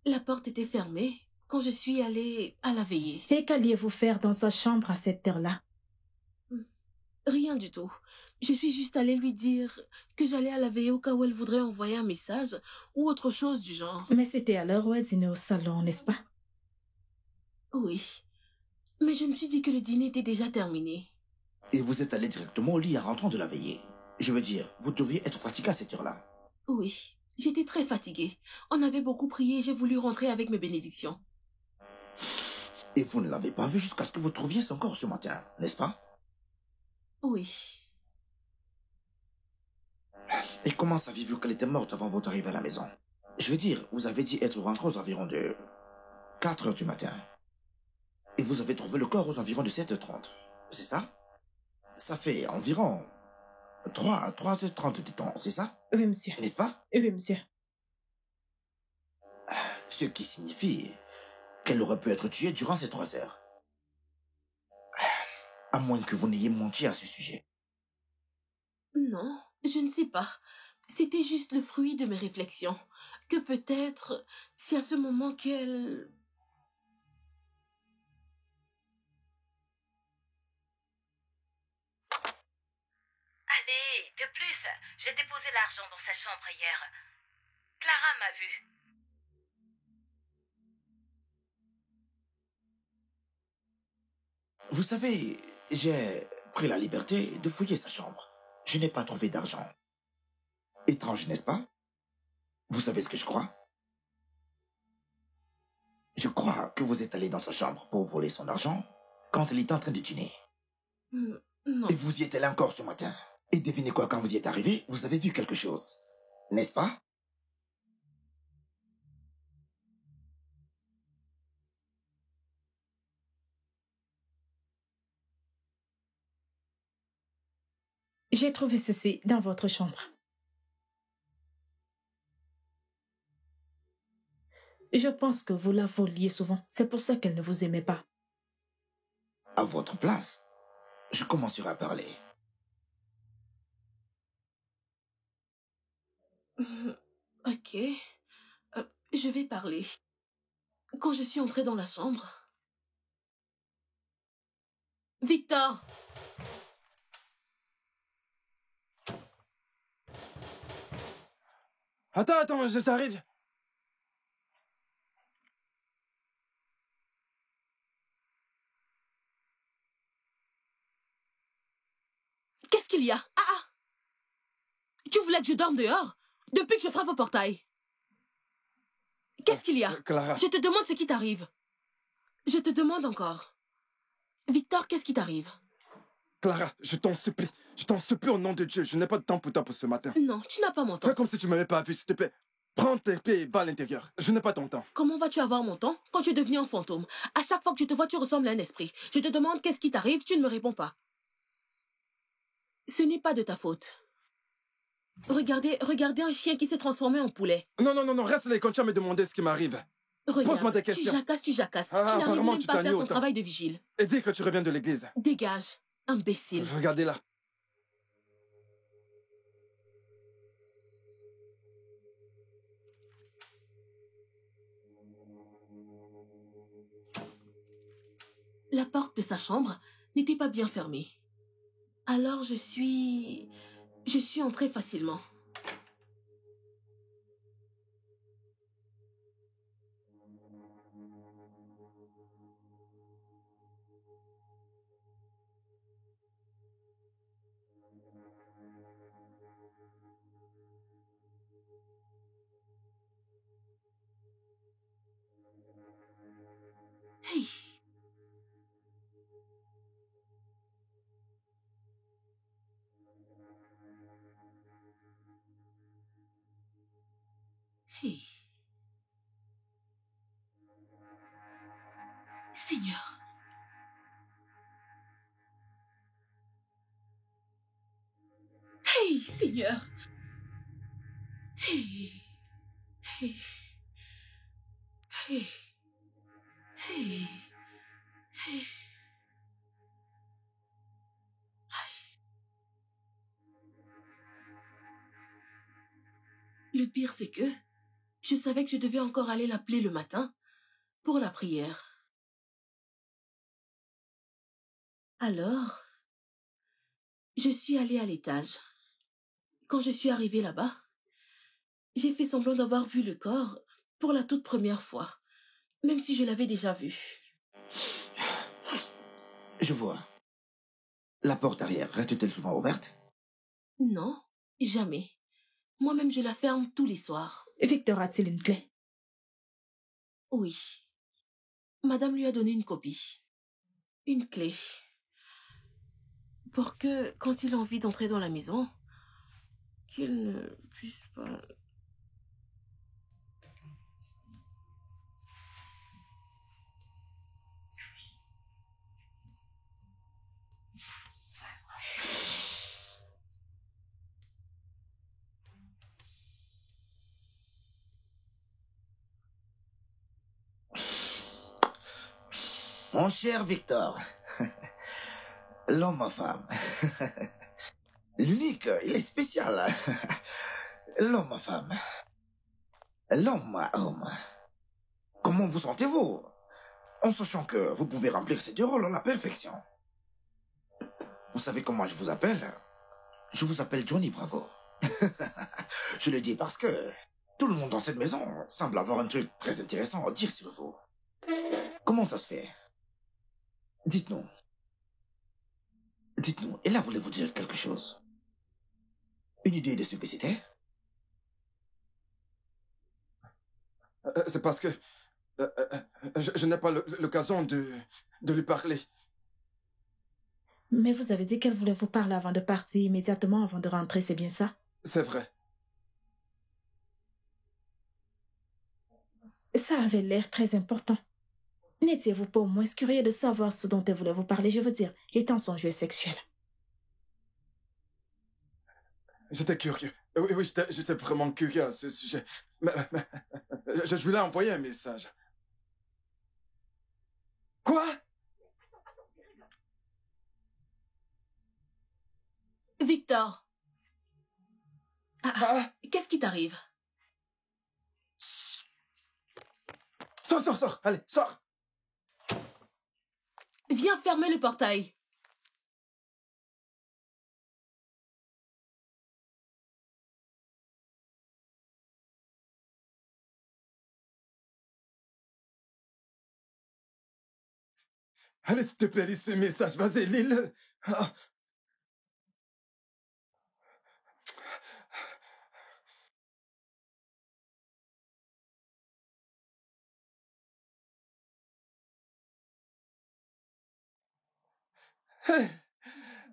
La porte était fermée quand je suis allée à la veillée. Et qu'alliez-vous faire dans sa chambre à cette heure-là? Rien du tout. Je suis juste allée lui dire que j'allais à la veillée au cas où elle voudrait envoyer un message ou autre chose du genre. Mais c'était à l'heure où elle dînait au salon, n'est-ce pas? Oui. Mais je me suis dit que le dîner était déjà terminé. Et vous êtes allé directement au lit en rentrant de la veillée. Je veux dire, vous deviez être fatigué à cette heure-là. Oui. J'étais très fatiguée. On avait beaucoup prié et j'ai voulu rentrer avec mes bénédictions. Et vous ne l'avez pas vu jusqu'à ce que vous trouviez son corps ce matin, n'est-ce pas? Oui. Et comment saviez-vous qu'elle était morte avant votre arrivée à la maison? Je veux dire, vous avez dit être rentré aux environs de 4 heures du matin. Et vous avez trouvé le corps aux environs de 7h30. C'est ça? Ça fait environ 3h30 de temps, c'est ça? Oui, monsieur. N'est-ce pas? Oui, monsieur. Ce qui signifie qu'elle aurait pu être tuée durant ces 3 heures. À moins que vous n'ayez menti à ce sujet. Non, je ne sais pas. C'était juste le fruit de mes réflexions. Que peut-être, si à ce moment qu'elle... Allez, de plus, j'ai déposé l'argent dans sa chambre hier. Clara m'a vu. Vous savez, j'ai pris la liberté de fouiller sa chambre. Je n'ai pas trouvé d'argent. Étrange, n'est-ce pas? Vous savez ce que je crois? Je crois que vous êtes allé dans sa chambre pour voler son argent quand elle était en train de dîner. Non. Et vous y êtes allé encore ce matin. Et devinez quoi, quand vous y êtes arrivé, vous avez vu quelque chose. N'est-ce pas? J'ai trouvé ceci dans votre chambre. Je pense que vous la voliez souvent. C'est pour ça qu'elle ne vous aimait pas. À votre place, je commencerai à parler. Ok. Je vais parler. Quand je suis entrée dans la chambre... Victor! Attends, j'arrive. Qu'est-ce qu'il y a? Ah! Tu voulais que je dorme dehors? Depuis que je frappe au portail. Qu'est-ce qu'il y a? Clara. Je te demande ce qui t'arrive. Je te demande encore. Victor, qu'est-ce qui t'arrive? Clara, je t'en supplie. Je t'en supplie au nom de Dieu. Je n'ai pas de temps pour toi pour ce matin. Non, tu n'as pas mon temps. Fais comme si tu ne m'avais pas vu, s'il te plaît. Prends tes pieds et va à l'intérieur. Je n'ai pas ton temps. Comment vas-tu avoir mon temps quand tu es devenu un fantôme? À chaque fois que je te vois, tu ressembles à un esprit. Je te demande qu'est-ce qui t'arrive, tu ne me réponds pas. Ce n'est pas de ta faute. Regardez un chien qui s'est transformé en poulet. Non, reste là et continue à me demander ce qui m'arrive. Pose-moi des questions. Tu jacasses. Ah, tu n'arrives apparemment, même tu pas à faire ton t'ennuies travail de vigile. Et dis que tu reviens de l'église. Dégage, imbécile. Regardez là. La porte de sa chambre n'était pas bien fermée. Alors je suis entrée facilement. Hey! Hey! Seigneur! Hey, Seigneur! Hey! Hey! Hey! Hey! Hey! Le pire, c'est que je savais que je devais encore aller l'appeler le matin pour la prière. Alors, je suis allée à l'étage. Quand je suis arrivée là-bas, j'ai fait semblant d'avoir vu le corps pour la toute première fois, même si je l'avais déjà vu. Je vois. La porte arrière reste-t-elle souvent ouverte? Non, jamais. Moi-même, je la ferme tous les soirs. Victor a-t-il une clé? Oui. Madame lui a donné une copie. Une clé. Pour que, quand il a envie d'entrer dans la maison, qu'il ne puisse pas... Mon cher Victor, l'homme à femme. L'unique, il est spécial. L'homme à femme. L'homme à homme. Comment vous sentez-vous? En sachant que vous pouvez remplir ces deux rôles à la perfection. Vous savez comment je vous appelle? Je vous appelle Johnny Bravo. Je le dis parce que tout le monde dans cette maison semble avoir un truc très intéressant à dire sur vous. Comment ça se fait? Dites-nous. Dites-nous, et là voulez-vous dire quelque chose? Une idée de ce que c'était? C'est parce que je n'ai pas l'occasion de lui parler. Mais vous avez dit qu'elle voulait vous parler avant de partir, immédiatement avant de rentrer, c'est bien ça? C'est vrai. Ça avait l'air très important. N'étiez-vous pas au moins curieux de savoir ce dont elle voulait vous parler, je veux dire, étant son jeu sexuel? J'étais curieux. Oui, j'étais vraiment curieux à ce sujet. Mais, je lui ai envoyé un message. Quoi? Victor! Qu'est-ce qui t'arrive? Sors! Allez, sors! Viens fermer le portail. Allez, s'il te plaît, lis ce message. Vas-y, lis-le. Ah.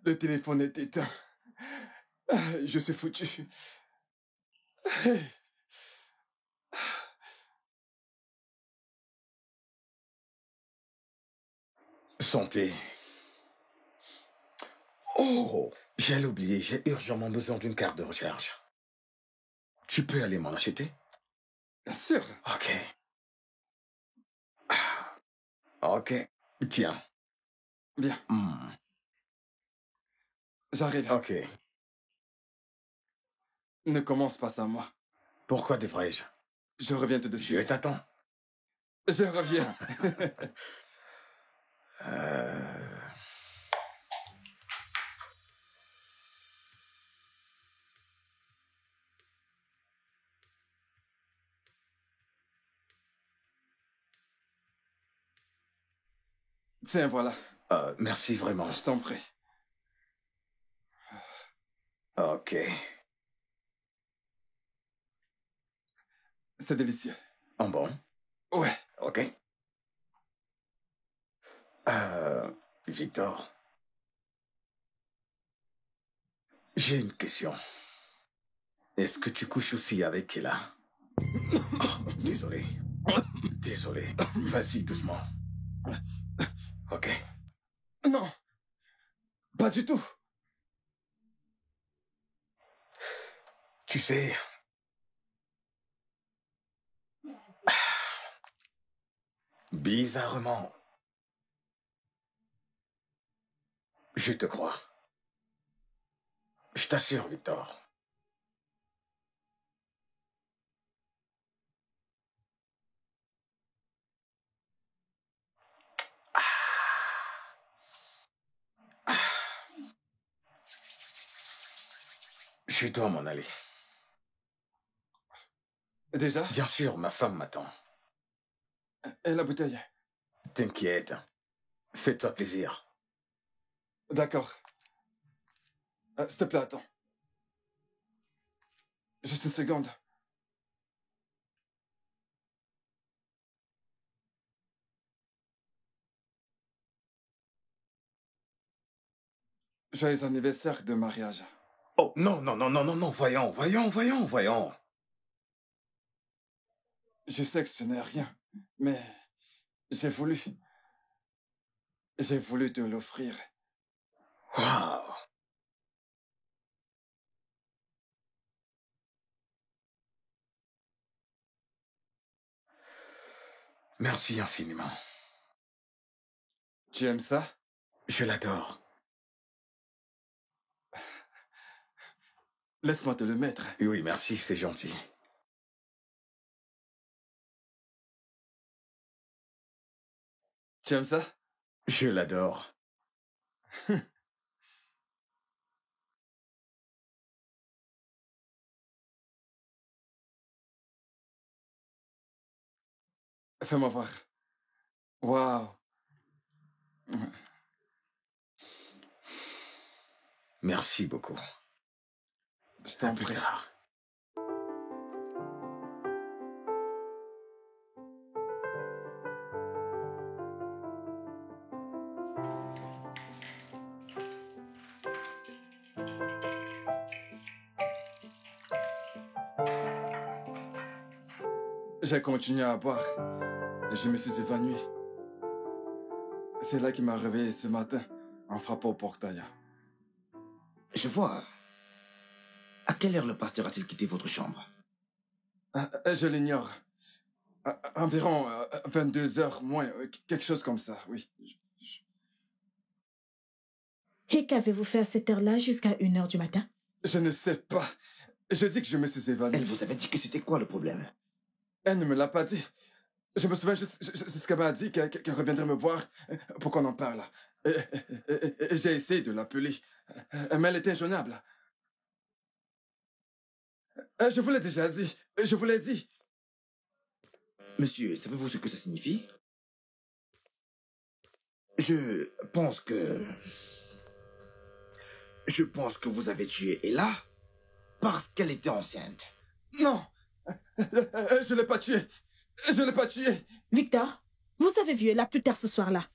Le téléphone est éteint. Je suis foutu. Santé. Oh, j'allais oublier, j'ai urgemment besoin d'une carte de recharge. Tu peux aller m'en acheter? Bien sûr. Ok. Ok. Tiens. Bien. J'arrive. Ok. Ne commence pas sans moi. Pourquoi devrais-je? Je reviens tout de suite. Je t'attends. Je reviens. Tiens, voilà. Merci vraiment. Je t'en prie. Ok. C'est délicieux. En bon? Ouais. Ok. Victor. J'ai une question. Est-ce que tu couches aussi avec Kella? Oh, désolé. Désolé. Vas-y, doucement. Ok. Non. Pas du tout. Tu sais... Bizarrement... Je te crois. Je t'assure, Victor. Je dois m'en aller. Déjà? Bien sûr, ma femme m'attend. Et la bouteille? T'inquiète. Fais-toi plaisir. D'accord. S'il te plaît, attends. Juste une seconde. Joyeux anniversaire de mariage. Oh, non, non, non, non, non, non, voyons. Je sais que ce n'est rien, mais j'ai voulu te l'offrir. Waouh. Merci infiniment. Tu aimes ça? Je l'adore. Laisse-moi te le mettre. Oui, merci, c'est gentil. Tu aimes ça? Je l'adore. Fais-moi voir. Waouh. Merci beaucoup. Je t'en À plus prie. tard. J'ai continué à boire et je me suis évanoui. C'est là qu'il m'a réveillé ce matin en frappant au portail. Je vois. À quelle heure le pasteur a-t-il quitté votre chambre? Je l'ignore. Environ 22 heures moins, quelque chose comme ça, oui. Et qu'avez-vous fait à cette heure-là jusqu'à 1 heure du matin? Je ne sais pas. Je dis que je me suis évanoui. Elle vous avait dit que c'était quoi le problème? Elle ne me l'a pas dit. Je me souviens juste ce qu'elle m'a dit, qu'elle reviendrait me voir pour qu'on en parle. Et j'ai essayé de l'appeler, mais elle était injoignable. Je vous l'ai déjà dit. Je vous l'ai dit. Monsieur, savez-vous ce que ça signifie? Je pense que vous avez tué Ella parce qu'elle était enceinte. Non. Je l'ai pas tuée. Je l'ai pas tuée. Victor, vous avez vu Ella plus tard ce soir-là.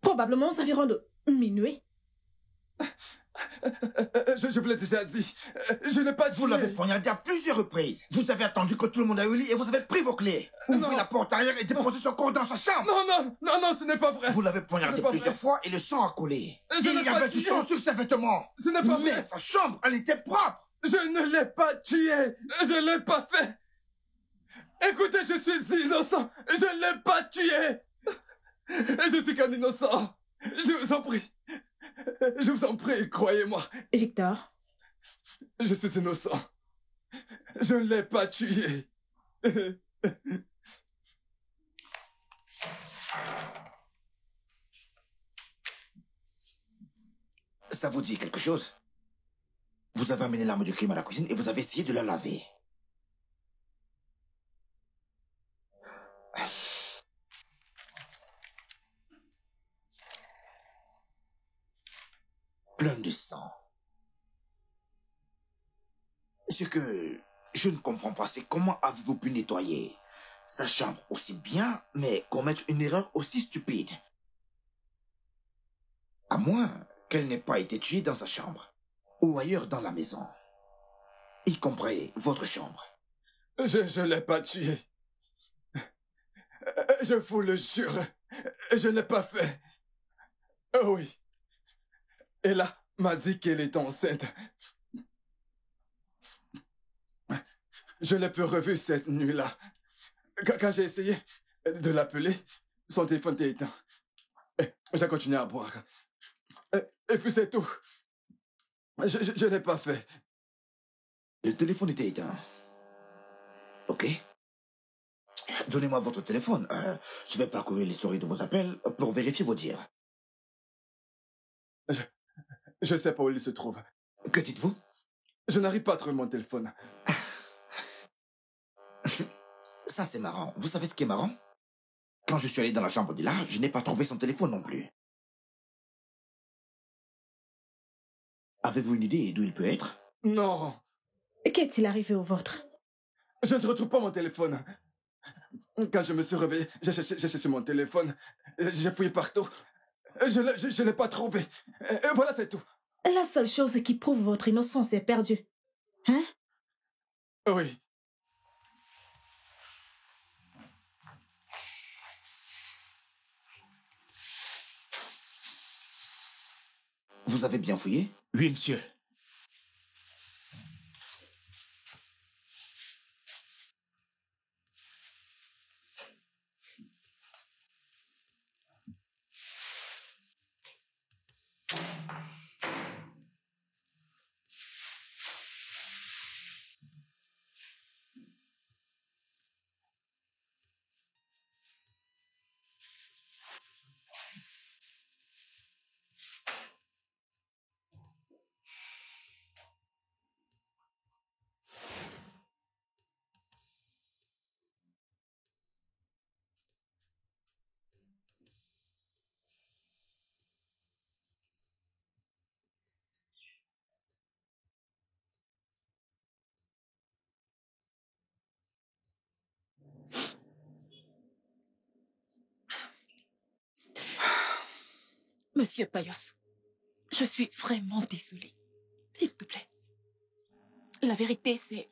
Probablement aux environs de minuit. Je vous l'ai déjà dit. Je n'ai pas tué. Vous l'avez poignardé à plusieurs reprises. Vous avez attendu que tout le monde aille au lit et vous avez pris vos clés. Ouvrez la porte arrière et déposez son corps dans sa chambre. Non, ce n'est pas vrai. Vous l'avez poignardé plusieurs fois et le sang a coulé. Il y avait du sang sur ses vêtements. Ce n'est pas vrai. Mais sa chambre, elle était propre. Je ne l'ai pas tué. Je ne l'ai pas fait. Écoutez, je suis innocent. Je ne l'ai pas tué. Je suis qu'un innocent. Je vous en prie. Je vous en prie, croyez-moi. Victor. Je suis innocent. Je ne l'ai pas tué. Ça vous dit quelque chose? Vous avez amené l'arme du crime à la cuisine et vous avez essayé de la laver. Plein de sang. Ce que je ne comprends pas, c'est comment avez-vous pu nettoyer sa chambre aussi bien, mais commettre une erreur aussi stupide? À moins qu'elle n'ait pas été tuée dans sa chambre, ou ailleurs dans la maison, y compris votre chambre. Je ne l'ai pas tué. Je vous le jure, je ne l'ai pas fait. Oh oui. Ella m'a dit qu'elle était enceinte. Je l'ai peu revue cette nuit-là. Quand j'ai essayé de l'appeler, son téléphone était éteint. J'ai continué à boire. Et puis c'est tout. Je ne l'ai pas fait. Le téléphone était éteint. Ok. Donnez-moi votre téléphone. Je vais parcourir l'historique de vos appels pour vérifier vos dires. Je sais pas où il se trouve. Que dites-vous? Je n'arrive pas à trouver mon téléphone. Ça, c'est marrant. Vous savez ce qui est marrant? Quand je suis allé dans la chambre d'Ila, je n'ai pas trouvé son téléphone non plus. Avez-vous une idée d'où il peut être? Non. Qu'est-il arrivé au vôtre? Je ne retrouve pas mon téléphone. Quand je me suis réveillé, j'ai cherché mon téléphone. J'ai fouillé partout. Je l'ai pas trouvé. Et voilà, c'est tout. La seule chose qui prouve votre innocence est perdue. Hein? Oui. Vous avez bien fouillé? Oui, monsieur. Monsieur Payos, je suis vraiment désolée. S'il te plaît. La vérité, c'est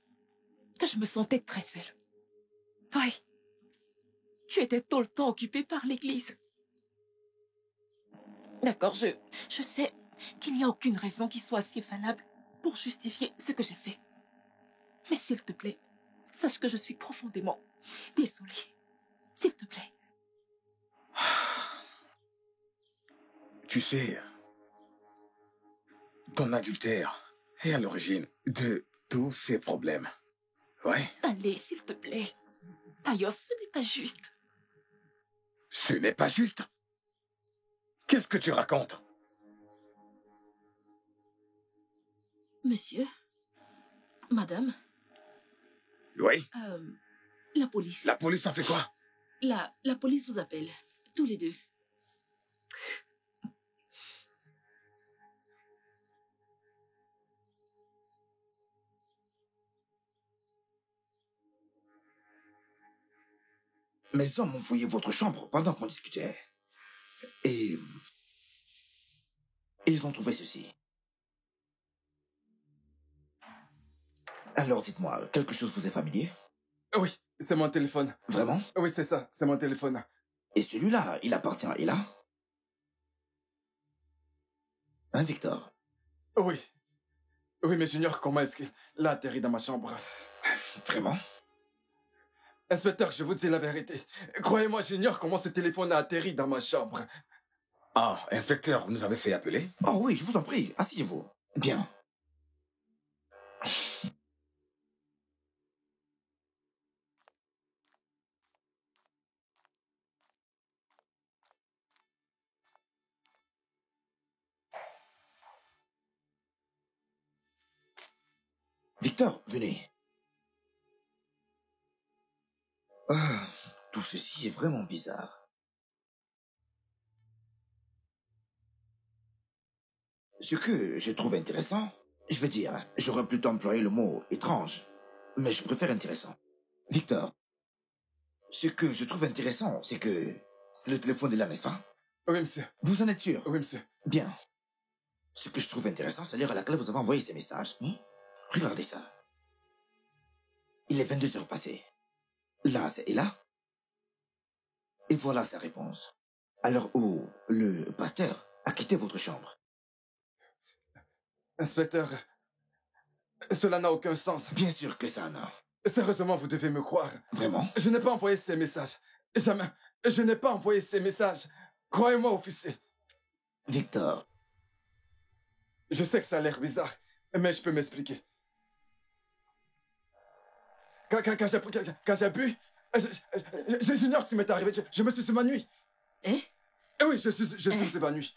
que je me sentais très seule. Oui. Tu étais tout le temps occupée par l'église. D'accord, je sais qu'il n'y a aucune raison qui soit assez valable pour justifier ce que j'ai fait. Mais s'il te plaît, sache que je suis profondément désolée. S'il te plaît. Tu sais, ton adultère est à l'origine de tous ces problèmes. Ouais. Allez, s'il te plaît. Payos, ce n'est pas juste. Ce n'est pas juste. Qu'est-ce que tu racontes? Monsieur? Madame? Oui. La police. La police en fait quoi? La police vous appelle. Tous les deux. Mes hommes ont fouillé votre chambre pendant qu'on discutait. Et Ils ont trouvé ceci. Alors dites-moi, quelque chose vous est familier? Oui, c'est mon téléphone. Vraiment? Oui, c'est ça, c'est mon téléphone. Et celui-là, il appartient à Ella? Hein, Victor? Oui. Oui, mais j'ignore comment est-ce qu'il a atterri dans ma chambre. Vraiment? Inspecteur, je vous dis la vérité. Croyez-moi, j'ignore comment ce téléphone a atterri dans ma chambre. Ah, inspecteur, vous nous avez fait appeler? Oh oui, je vous en prie, asseyez-vous. Bien. Victor, venez. Ah, tout ceci est vraiment bizarre. Ce que je trouve intéressant, je veux dire, j'aurais plutôt employé le mot étrange, mais je préfère intéressant. Victor, ce que je trouve intéressant, c'est que c'est le téléphone de là, n'est-ce pas? Oui, monsieur. Vous en êtes sûr? Oui, monsieur. Bien. Ce que je trouve intéressant, c'est l'heure à laquelle vous avez envoyé ces messages. Regardez ça. Il est 22 heures passées. Là, c'est Ella. Et voilà sa réponse. À l'heure où le pasteur a quitté votre chambre. Inspecteur, cela n'a aucun sens. Bien sûr que ça, non. Sérieusement, vous devez me croire. Vraiment? Je n'ai pas envoyé ces messages. Jamais. Je n'ai pas envoyé ces messages. Croyez-moi, officier. Victor. Je sais que ça a l'air bizarre, mais je peux m'expliquer. Quand j'ai bu, j'ignore ce qui m'est arrivé. Je me suis évanoui. Hein? Oui, je suis évanoui.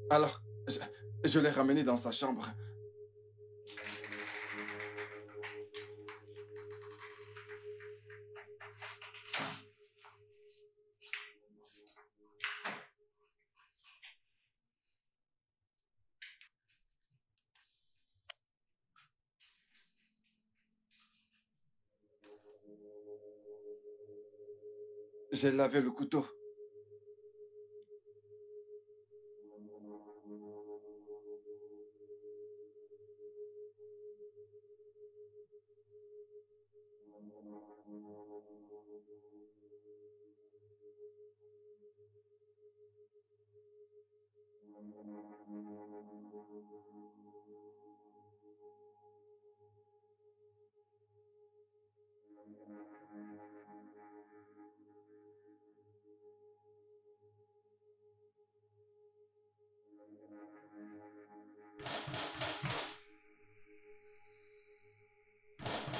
Alors, je l'ai ramené dans sa chambre. J'ai lavé le couteau.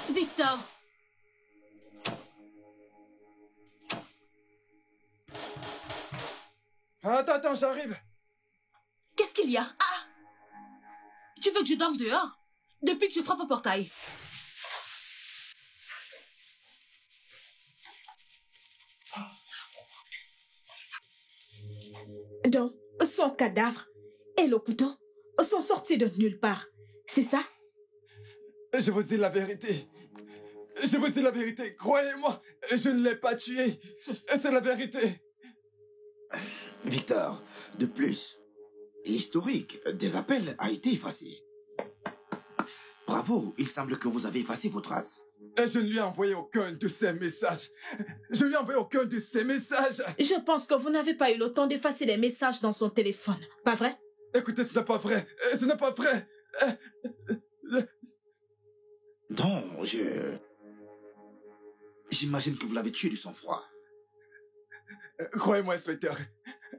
Victor! Attends, j'arrive. Qu'est-ce qu'il y a? Ah! Tu veux que je dorme dehors? Depuis que je frappe au portail. Donc, son cadavre et le couteau sont sortis de nulle part. C'est ça? Je vous dis la vérité. Je vous dis la vérité. Croyez-moi, je ne l'ai pas tué. C'est la vérité. Victor, de plus, l'historique des appels a été effacé. Bravo, il semble que vous avez effacé vos traces. Je ne lui ai envoyé aucun de ces messages. Je ne lui ai envoyé aucun de ces messages. Je pense que vous n'avez pas eu le temps d'effacer les messages dans son téléphone. Pas vrai? Écoutez, ce n'est pas vrai. Ce n'est pas vrai. Non, j'imagine que vous l'avez tué du sang-froid. Croyez-moi, inspecteur.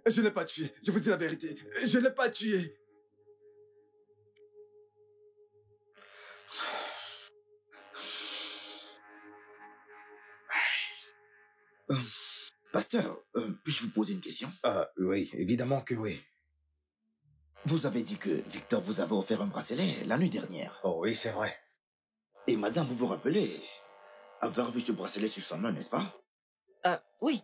Je ne l'ai pas tué. Je vous dis la vérité. Je ne l'ai pas tué. Pasteur, puis-je vous poser une question? Oui, évidemment que oui. Vous avez dit que Victor vous avait offert un bracelet la nuit dernière. Oh oui, c'est vrai. Et madame, vous vous rappelez avoir vu ce bracelet sur son main, n'est-ce pas? Oui.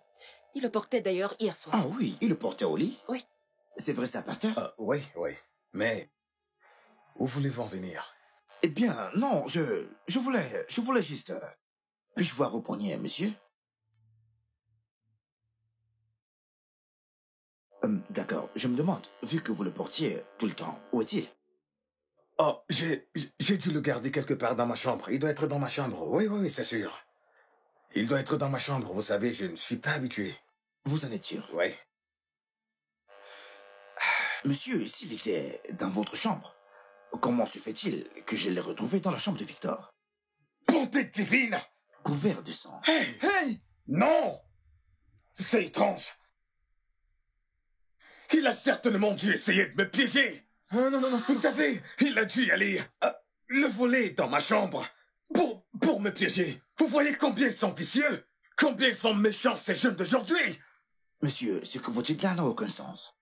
Il le portait d'ailleurs hier soir. Ah oui, il le portait au lit? Oui. C'est vrai ça, pasteur? Oui. Mais où voulez-vous en venir? Eh bien, non, je voulais juste... Puis-je voir vos poignets, monsieur? D'accord, je me demande, vu que vous le portiez tout le temps, où est-il? Oh, j'ai dû le garder quelque part dans ma chambre. Il doit être dans ma chambre. Oui, c'est sûr. Il doit être dans ma chambre. Vous savez, je ne suis pas habitué. Vous en êtes sûr? Oui. Monsieur, s'il était dans votre chambre, comment se fait-il que je l'ai retrouvé dans la chambre de Victor? Bonté divine! Couvert de sang. Hey! Non! C'est étrange. Il a certainement dû essayer de me piéger. Non. Vous savez, il a dû aller le voler dans ma chambre pour me piéger. Vous voyez combien ils sont vicieux? Combien ils sont méchants, ces jeunes d'aujourd'hui? Monsieur, ce que vous dites là n'a aucun sens.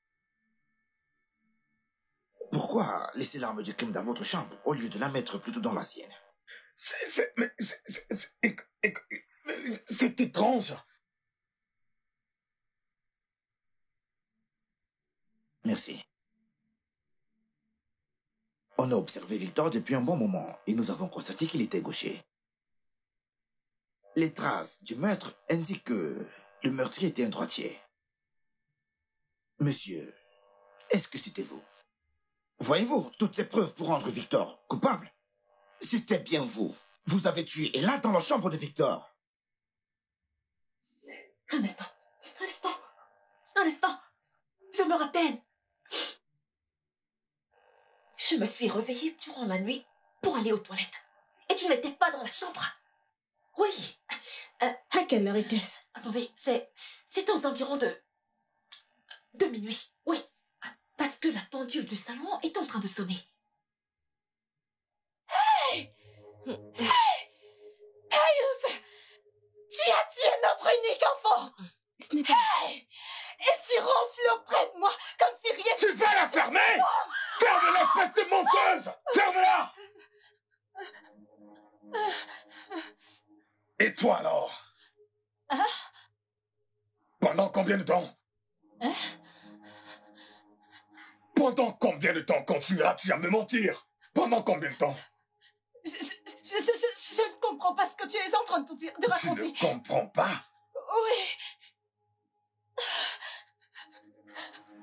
Pourquoi laisser l'arme du crime dans votre chambre au lieu de la mettre plutôt dans la sienne? C'est étrange. Merci. On a observé Victor depuis un bon moment et nous avons constaté qu'il était gaucher. Les traces du meurtre indiquent que le meurtrier était un droitier. Monsieur, est-ce que c'était vous? Voyez-vous toutes ces preuves pour rendre Victor coupable? C'était bien vous. Vous avez tué et là dans la chambre de Victor. Un instant. Je me rappelle. Je me suis réveillée durant la nuit pour aller aux toilettes. Et tu n'étais pas dans la chambre. Oui. À quelle heure était-ce? Attendez, c'est aux environs de minuit. Oui. Parce que la pendule du salon est en train de sonner. Hey! Youssef! Tu as tué notre unique enfant! Ce n'est pas... Hey! Et tu ronfles auprès de moi comme si rien... Tu vas la fermer! Ferme-la, espèce de menteuse! Ferme-la! Et toi alors? Hein? Pendant combien de temps? Hein? Pendant combien de temps continueras-tu à me mentir? Pendant combien de temps? Je ne comprends pas ce que tu es en train de raconter. Tu ne comprends pas? Oui.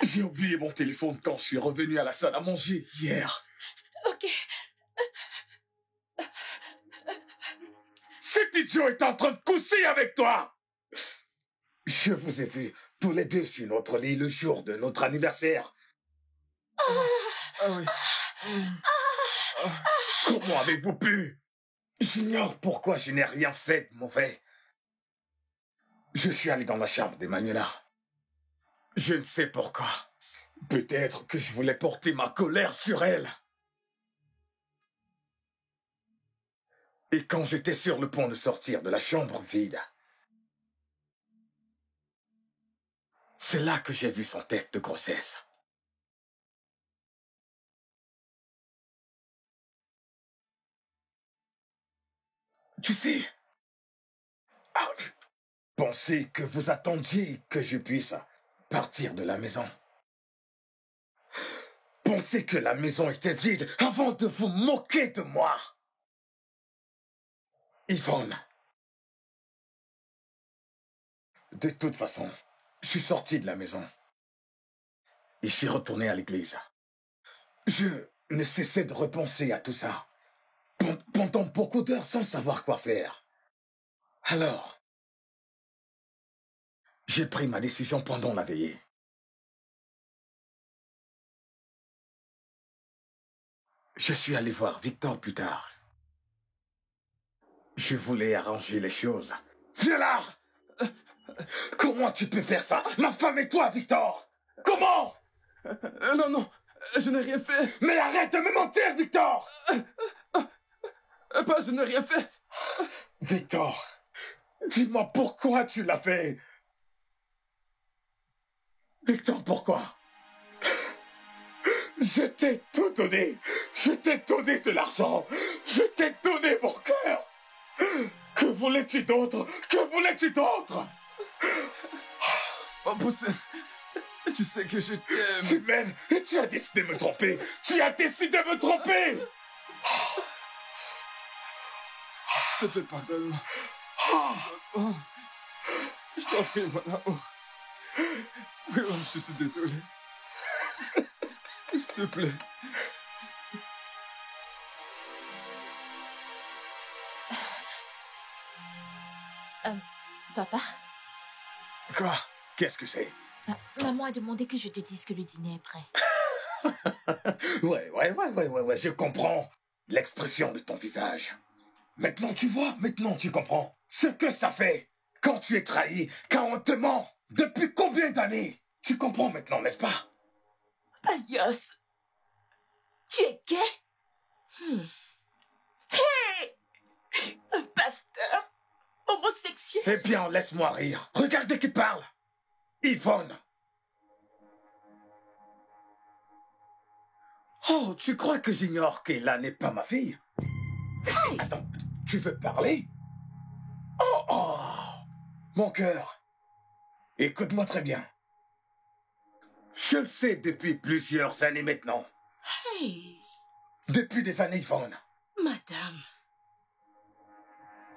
J'ai oublié mon téléphone quand je suis revenu à la salle à manger hier. Ok. Cet idiot est en train de coucher avec toi! Je vous ai vus tous les deux sur notre lit le jour de notre anniversaire. Ah oui. Comment avez-vous pu? J'ignore pourquoi je n'ai rien fait de mauvais. Je suis allé dans la chambre d'Emmanuela. Je ne sais pourquoi. Peut-être que je voulais porter ma colère sur elle. Et quand j'étais sur le point de sortir de la chambre vide, c'est là que j'ai vu son test de grossesse. Tu sais, pensez que vous attendiez que je puisse partir de la maison. Pensez que la maison était vide avant de vous moquer de moi. Yvonne. De toute façon, je suis sorti de la maison. Et je suis retourné à l'église. Je ne cessais de repenser à tout ça. pendant beaucoup d'heures sans savoir quoi faire. Alors, j'ai pris ma décision pendant la veillée. Je suis allé voir Victor plus tard. Je voulais arranger les choses. Viens là! Comment tu peux faire ça? Ma femme et toi, Victor! Comment? Non, non, je n'ai rien fait. Mais arrête de me mentir, Victor! Pas, je n'ai rien fait. Victor, dis-moi pourquoi tu l'as fait? Victor, pourquoi? Je t'ai tout donné. Je t'ai donné de l'argent. Je t'ai donné mon cœur. Que voulais-tu d'autre? Que voulais-tu d'autre? Oh, Poussé, tu sais que je t'aime. Tu m'aimes et tu as décidé de me tromper. Tu as décidé de me tromper. S'il te plaît, pardonne-moi. Oh, je t'en prie, mon amour. Vraiment, je suis désolé. S'il te plaît. Papa, Quoi? Qu'est-ce que c'est? maman a demandé que je te dise que le dîner est prêt. Ouais, je comprends l'expression de ton visage. Maintenant tu vois, maintenant tu comprends ce que ça fait quand tu es trahi, quand on te ment. Depuis combien d'années? Tu comprends maintenant, n'est-ce pas? Alias, tu es gay? Hey! Un pasteur homosexuel? Eh bien, laisse-moi rire. Regardez qui parle. Yvonne. Oh, tu crois que j'ignore qu'Ella n'est pas ma fille? Hey! Attends, tu veux parler? Oh, mon cœur. Écoute-moi très bien. Je le sais depuis plusieurs années maintenant. Hey, Depuis des années, Yvonne. madame.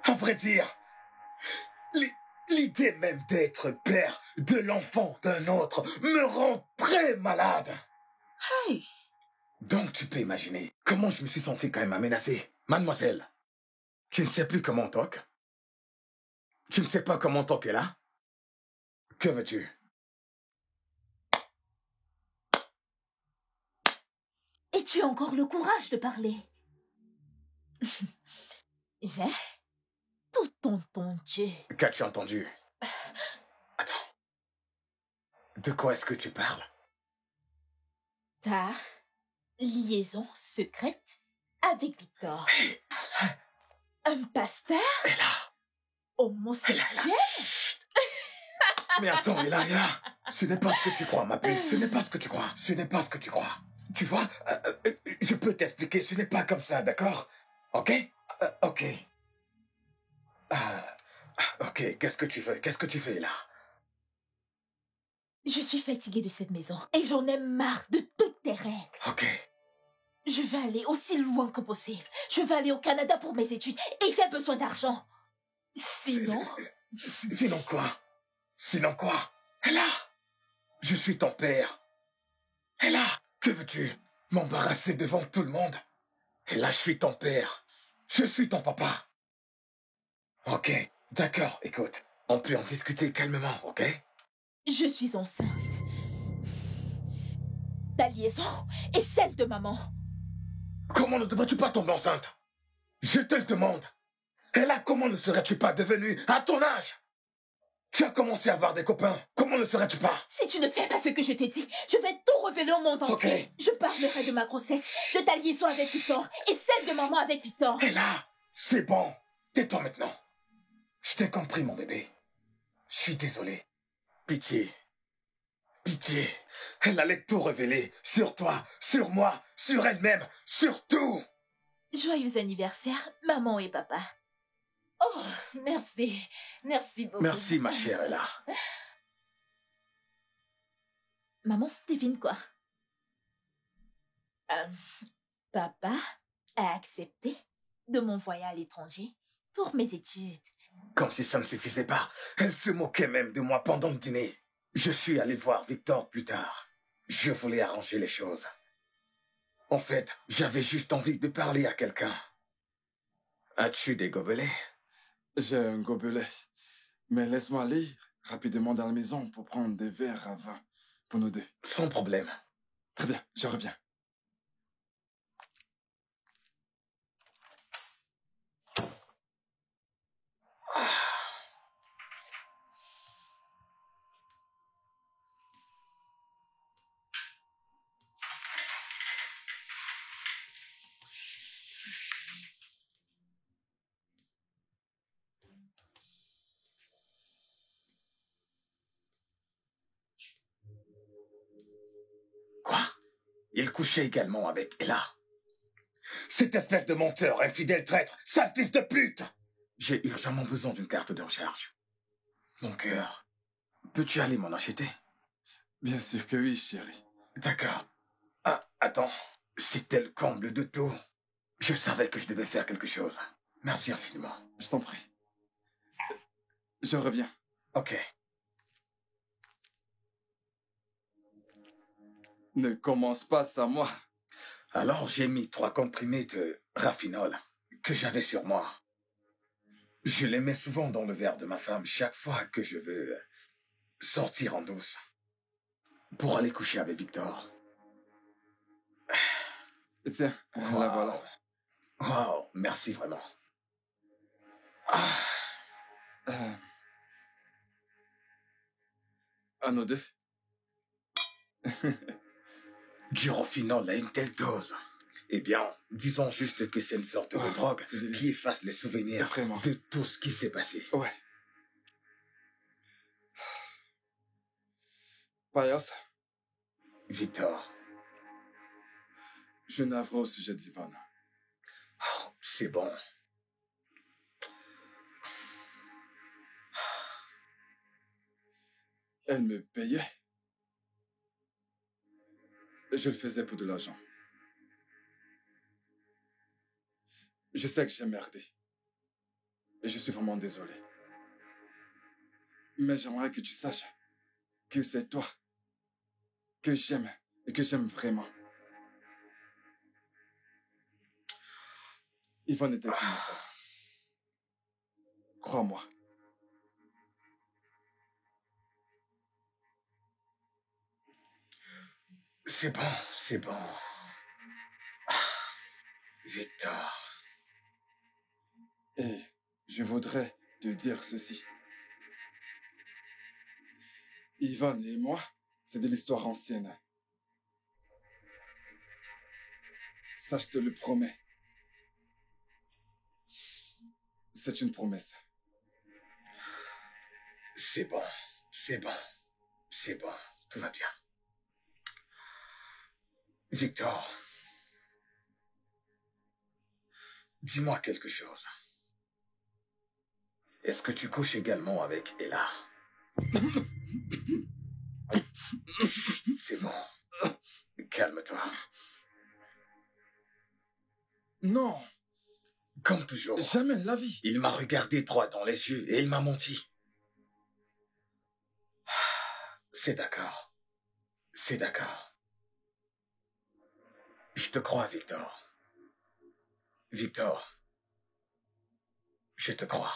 À vrai dire, l'idée même d'être père de l'enfant d'un autre me rend très malade. Hey, Donc tu peux imaginer comment je me suis senti quand même menacé. Mademoiselle, tu ne sais plus comment on toque? Tu ne sais pas comment on toque là? Que veux-tu? Et tu as encore le courage de parler. J'ai tout entendu. Qu'as-tu entendu? Attends. De quoi est-ce que tu parles? Ta liaison secrète avec Victor. Un pasteur homosexuel? Chut. Mais attends, Elia, ce n'est pas ce que tu crois, ma puce. Ce n'est pas ce que tu crois. Ce n'est pas ce que tu crois. Tu vois, je peux t'expliquer, ce n'est pas comme ça, d'accord? Ok? Ok. Ok, qu'est-ce que tu veux? Qu'est-ce que tu fais là? Je suis fatiguée de cette maison et j'en ai marre de toutes tes règles. Ok. Je vais aller aussi loin que possible. Je vais aller au Canada pour mes études et j'ai besoin d'argent. Sinon... Sinon quoi? Sinon quoi? Ella, je suis ton père. Ella, que veux-tu? M'embarrasser devant tout le monde? Ella, je suis ton père. Je suis ton papa. Ok, d'accord, écoute. On peut en discuter calmement, ok? Je suis enceinte. Ta liaison est celle de maman. Comment ne devrais-tu pas tomber enceinte? Je te le demande. Ella, comment ne serais-tu pas devenue à ton âge? Tu as commencé à avoir des copains. Comment ne serais-tu pas? Si tu ne fais pas ce que je t'ai dit, je vais tout révéler au monde entier. Je parlerai de ma grossesse, de ta liaison avec Victor et celle de maman avec Victor. Ella, c'est bon. Tais-toi maintenant. Je t'ai compris, mon bébé. Je suis désolé. Pitié. Pitié. Elle allait tout révéler. Sur toi, sur moi, sur elle-même, sur tout. Joyeux anniversaire, maman et papa. Oh, merci. Merci beaucoup. Merci, ma chère Ella. Maman, devine quoi? Papa a accepté de m'envoyer à l'étranger pour mes études. Comme si ça ne suffisait pas. Elle se moquait même de moi pendant le dîner. Je suis allé voir Victor plus tard. Je voulais arranger les choses. En fait, j'avais juste envie de parler à quelqu'un. As-tu des gobelets? J'ai un gobelet. Mais laisse-moi aller rapidement dans la maison pour prendre des verres à vin pour nous deux. Sans problème. Très bien, je reviens. Quoi? Il couchait également avec Ella. Cette espèce de menteur, infidèle traître, sale fils de pute! J'ai urgemment besoin d'une carte de recharge. Mon cœur, peux-tu aller m'en acheter? Bien sûr que oui, chérie. D'accord. Ah, attends. C'était le comble de tout. Je savais que je devais faire quelque chose. Merci infiniment. Je t'en prie. Je reviens. Ok. Ne commence pas sans moi. Alors j'ai mis 3 comprimés de raffinol que j'avais sur moi. Je les mets souvent dans le verre de ma femme chaque fois que je veux sortir en douce. Pour aller coucher avec Victor. Tiens, la voilà. Wow, merci vraiment. À nous deux. Du raffinol à une telle dose. Eh bien, disons juste que c'est une sorte de drogue qui efface les souvenirs Vraiment. de tout ce qui s'est passé. Ouais. Payos, Victor, je navré au sujet d'Ivan. c'est bon. Elle me payait. Je le faisais pour de l'argent. Je sais que j'ai merdé. Et je suis vraiment désolé. Mais j'aimerais que tu saches que c'est toi que j'aime et que j'aime vraiment. Yvonne n'était qu'une affaire. Crois-moi. C'est bon, c'est bon. Victor. Et je voudrais te dire ceci. Yvonne et moi, c'est de l'histoire ancienne. Ça, je te le promets. C'est une promesse. C'est bon, c'est bon, c'est bon, tout va bien. Victor, dis-moi quelque chose. Est-ce que tu couches également avec Ella? C'est bon. Calme-toi. Non, Comme toujours. jamais de la vie. Il m'a regardé droit dans les yeux et il m'a menti. C'est d'accord. C'est d'accord. Je te crois, Victor. Victor, je te crois.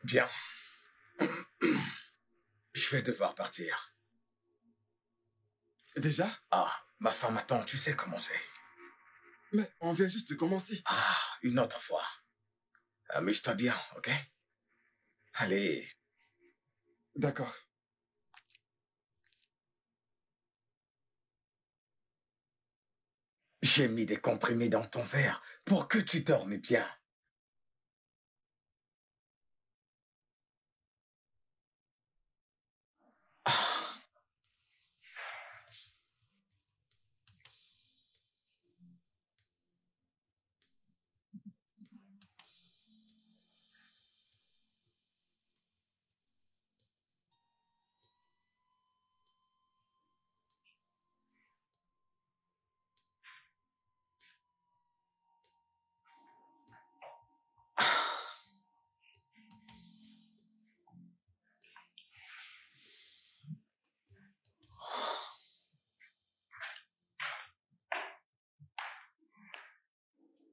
Bien. Je vais devoir partir. Déjà? Ah, ma femme attend, tu sais comment c'est. Mais on vient juste de commencer. Ah, une autre fois. Amuse-toi bien, ok? Allez. D'accord. J'ai mis des comprimés dans ton verre pour que tu dormes bien. Ah.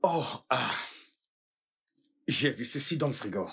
Oh, ah. J'ai vu ceci dans le frigo.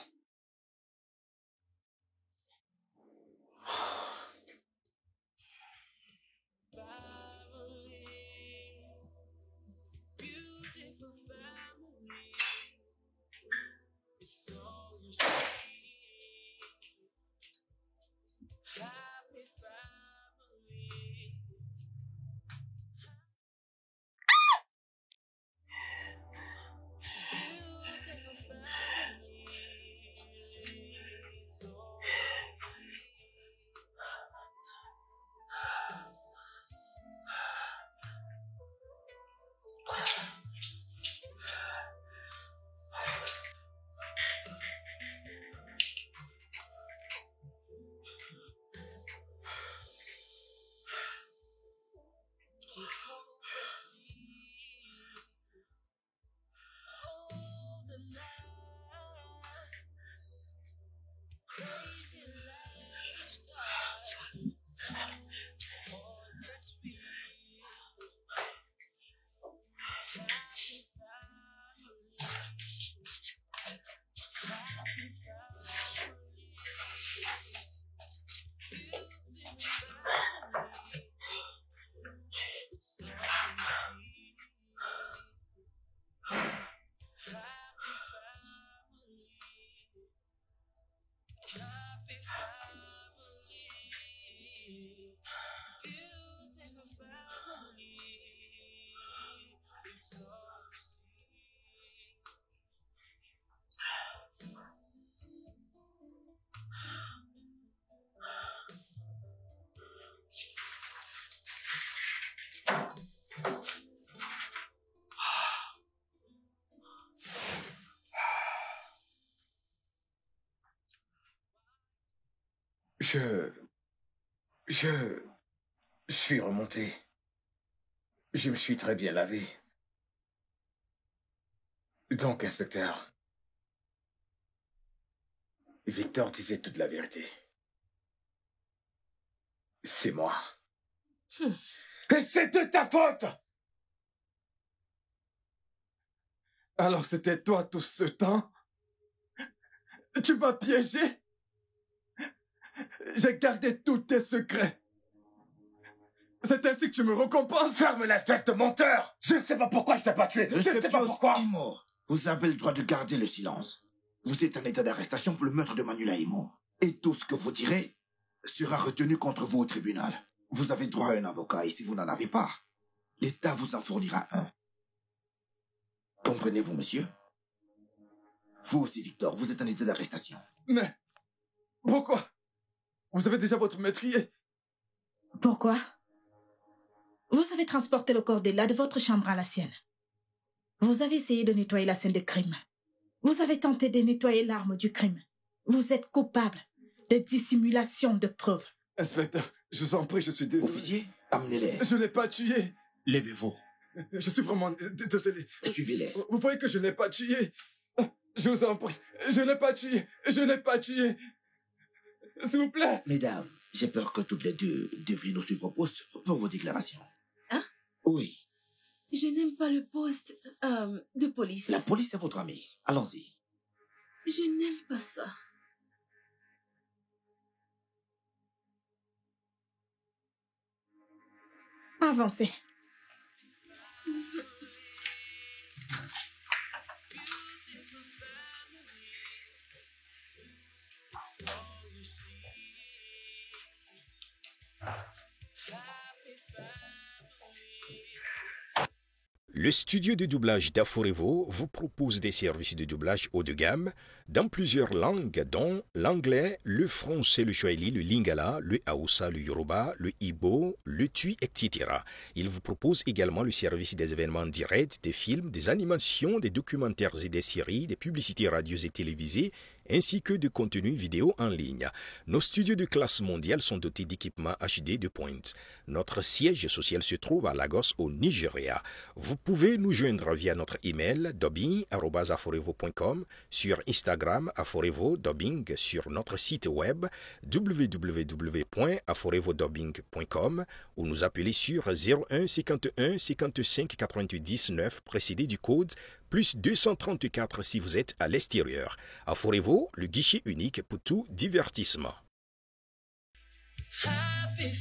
Je suis remonté. Je me suis très bien lavé. Donc, inspecteur, Victor disait toute la vérité. C'est moi. Et c'est de ta faute! Alors c'était toi tout ce temps? Tu m'as piégé? J'ai gardé tous tes secrets. C'est ainsi que tu me récompenses? Ferme l'espèce de menteur! Je ne sais pas pourquoi je t'ai pas tué. Je ne sais pas pourquoi. Imo, vous avez le droit de garder le silence. Vous êtes en état d'arrestation pour le meurtre de Manuela Imo. Et tout ce que vous direz sera retenu contre vous au tribunal. Vous avez droit à un avocat et si vous n'en avez pas, l'État vous en fournira un. Comprenez-vous, monsieur? Vous aussi, Victor, vous êtes en état d'arrestation. Mais pourquoi? Vous avez déjà votre métrier. Pourquoi? Vous avez transporté le corps d'Ella de votre chambre à la sienne. Vous avez essayé de nettoyer la scène de crime. Vous avez tenté de nettoyer l'arme du crime. Vous êtes coupable de dissimulation de preuves. Inspecteur, je vous en prie, je suis désolé. Officier, amenez-les. Je ne l'ai pas tué. Levez-vous. Je suis vraiment désolé. Suivez-les. Vous voyez que je ne l'ai pas tué. Je vous en prie. Je ne l'ai pas tué. Je ne l'ai pas tué. S'il vous plaît. Mesdames, j'ai peur que toutes les deux devriez nous suivre au poste pour vos déclarations. Hein? Oui. Je n'aime pas le poste de police. La police est votre amie. Allons-y. Je n'aime pas ça. Avancez. Le studio de doublage d'Aforevo vous propose des services de doublage haut de gamme dans plusieurs langues dont l'anglais, le français, le swahili, le lingala, le hausa, le yoruba, le igbo, le tui, etc. Il vous propose également le service des événements directs, des films, des animations, des documentaires et des séries, des publicités radio et télévisées, ainsi que de contenus vidéo en ligne. Nos studios de classe mondiale sont dotés d'équipements HD de pointe. Notre siège social se trouve à Lagos, au Nigeria. Vous pouvez nous joindre via notre email dubbing@aforevo.com, sur Instagram Aforevo Dubbing, sur notre site web www.aforevodubbing.com ou nous appeler sur 01 51 55 88 19 précédé du code plus 234 si vous êtes à l'extérieur. Aforevo, le guichet unique pour tout divertissement. Happy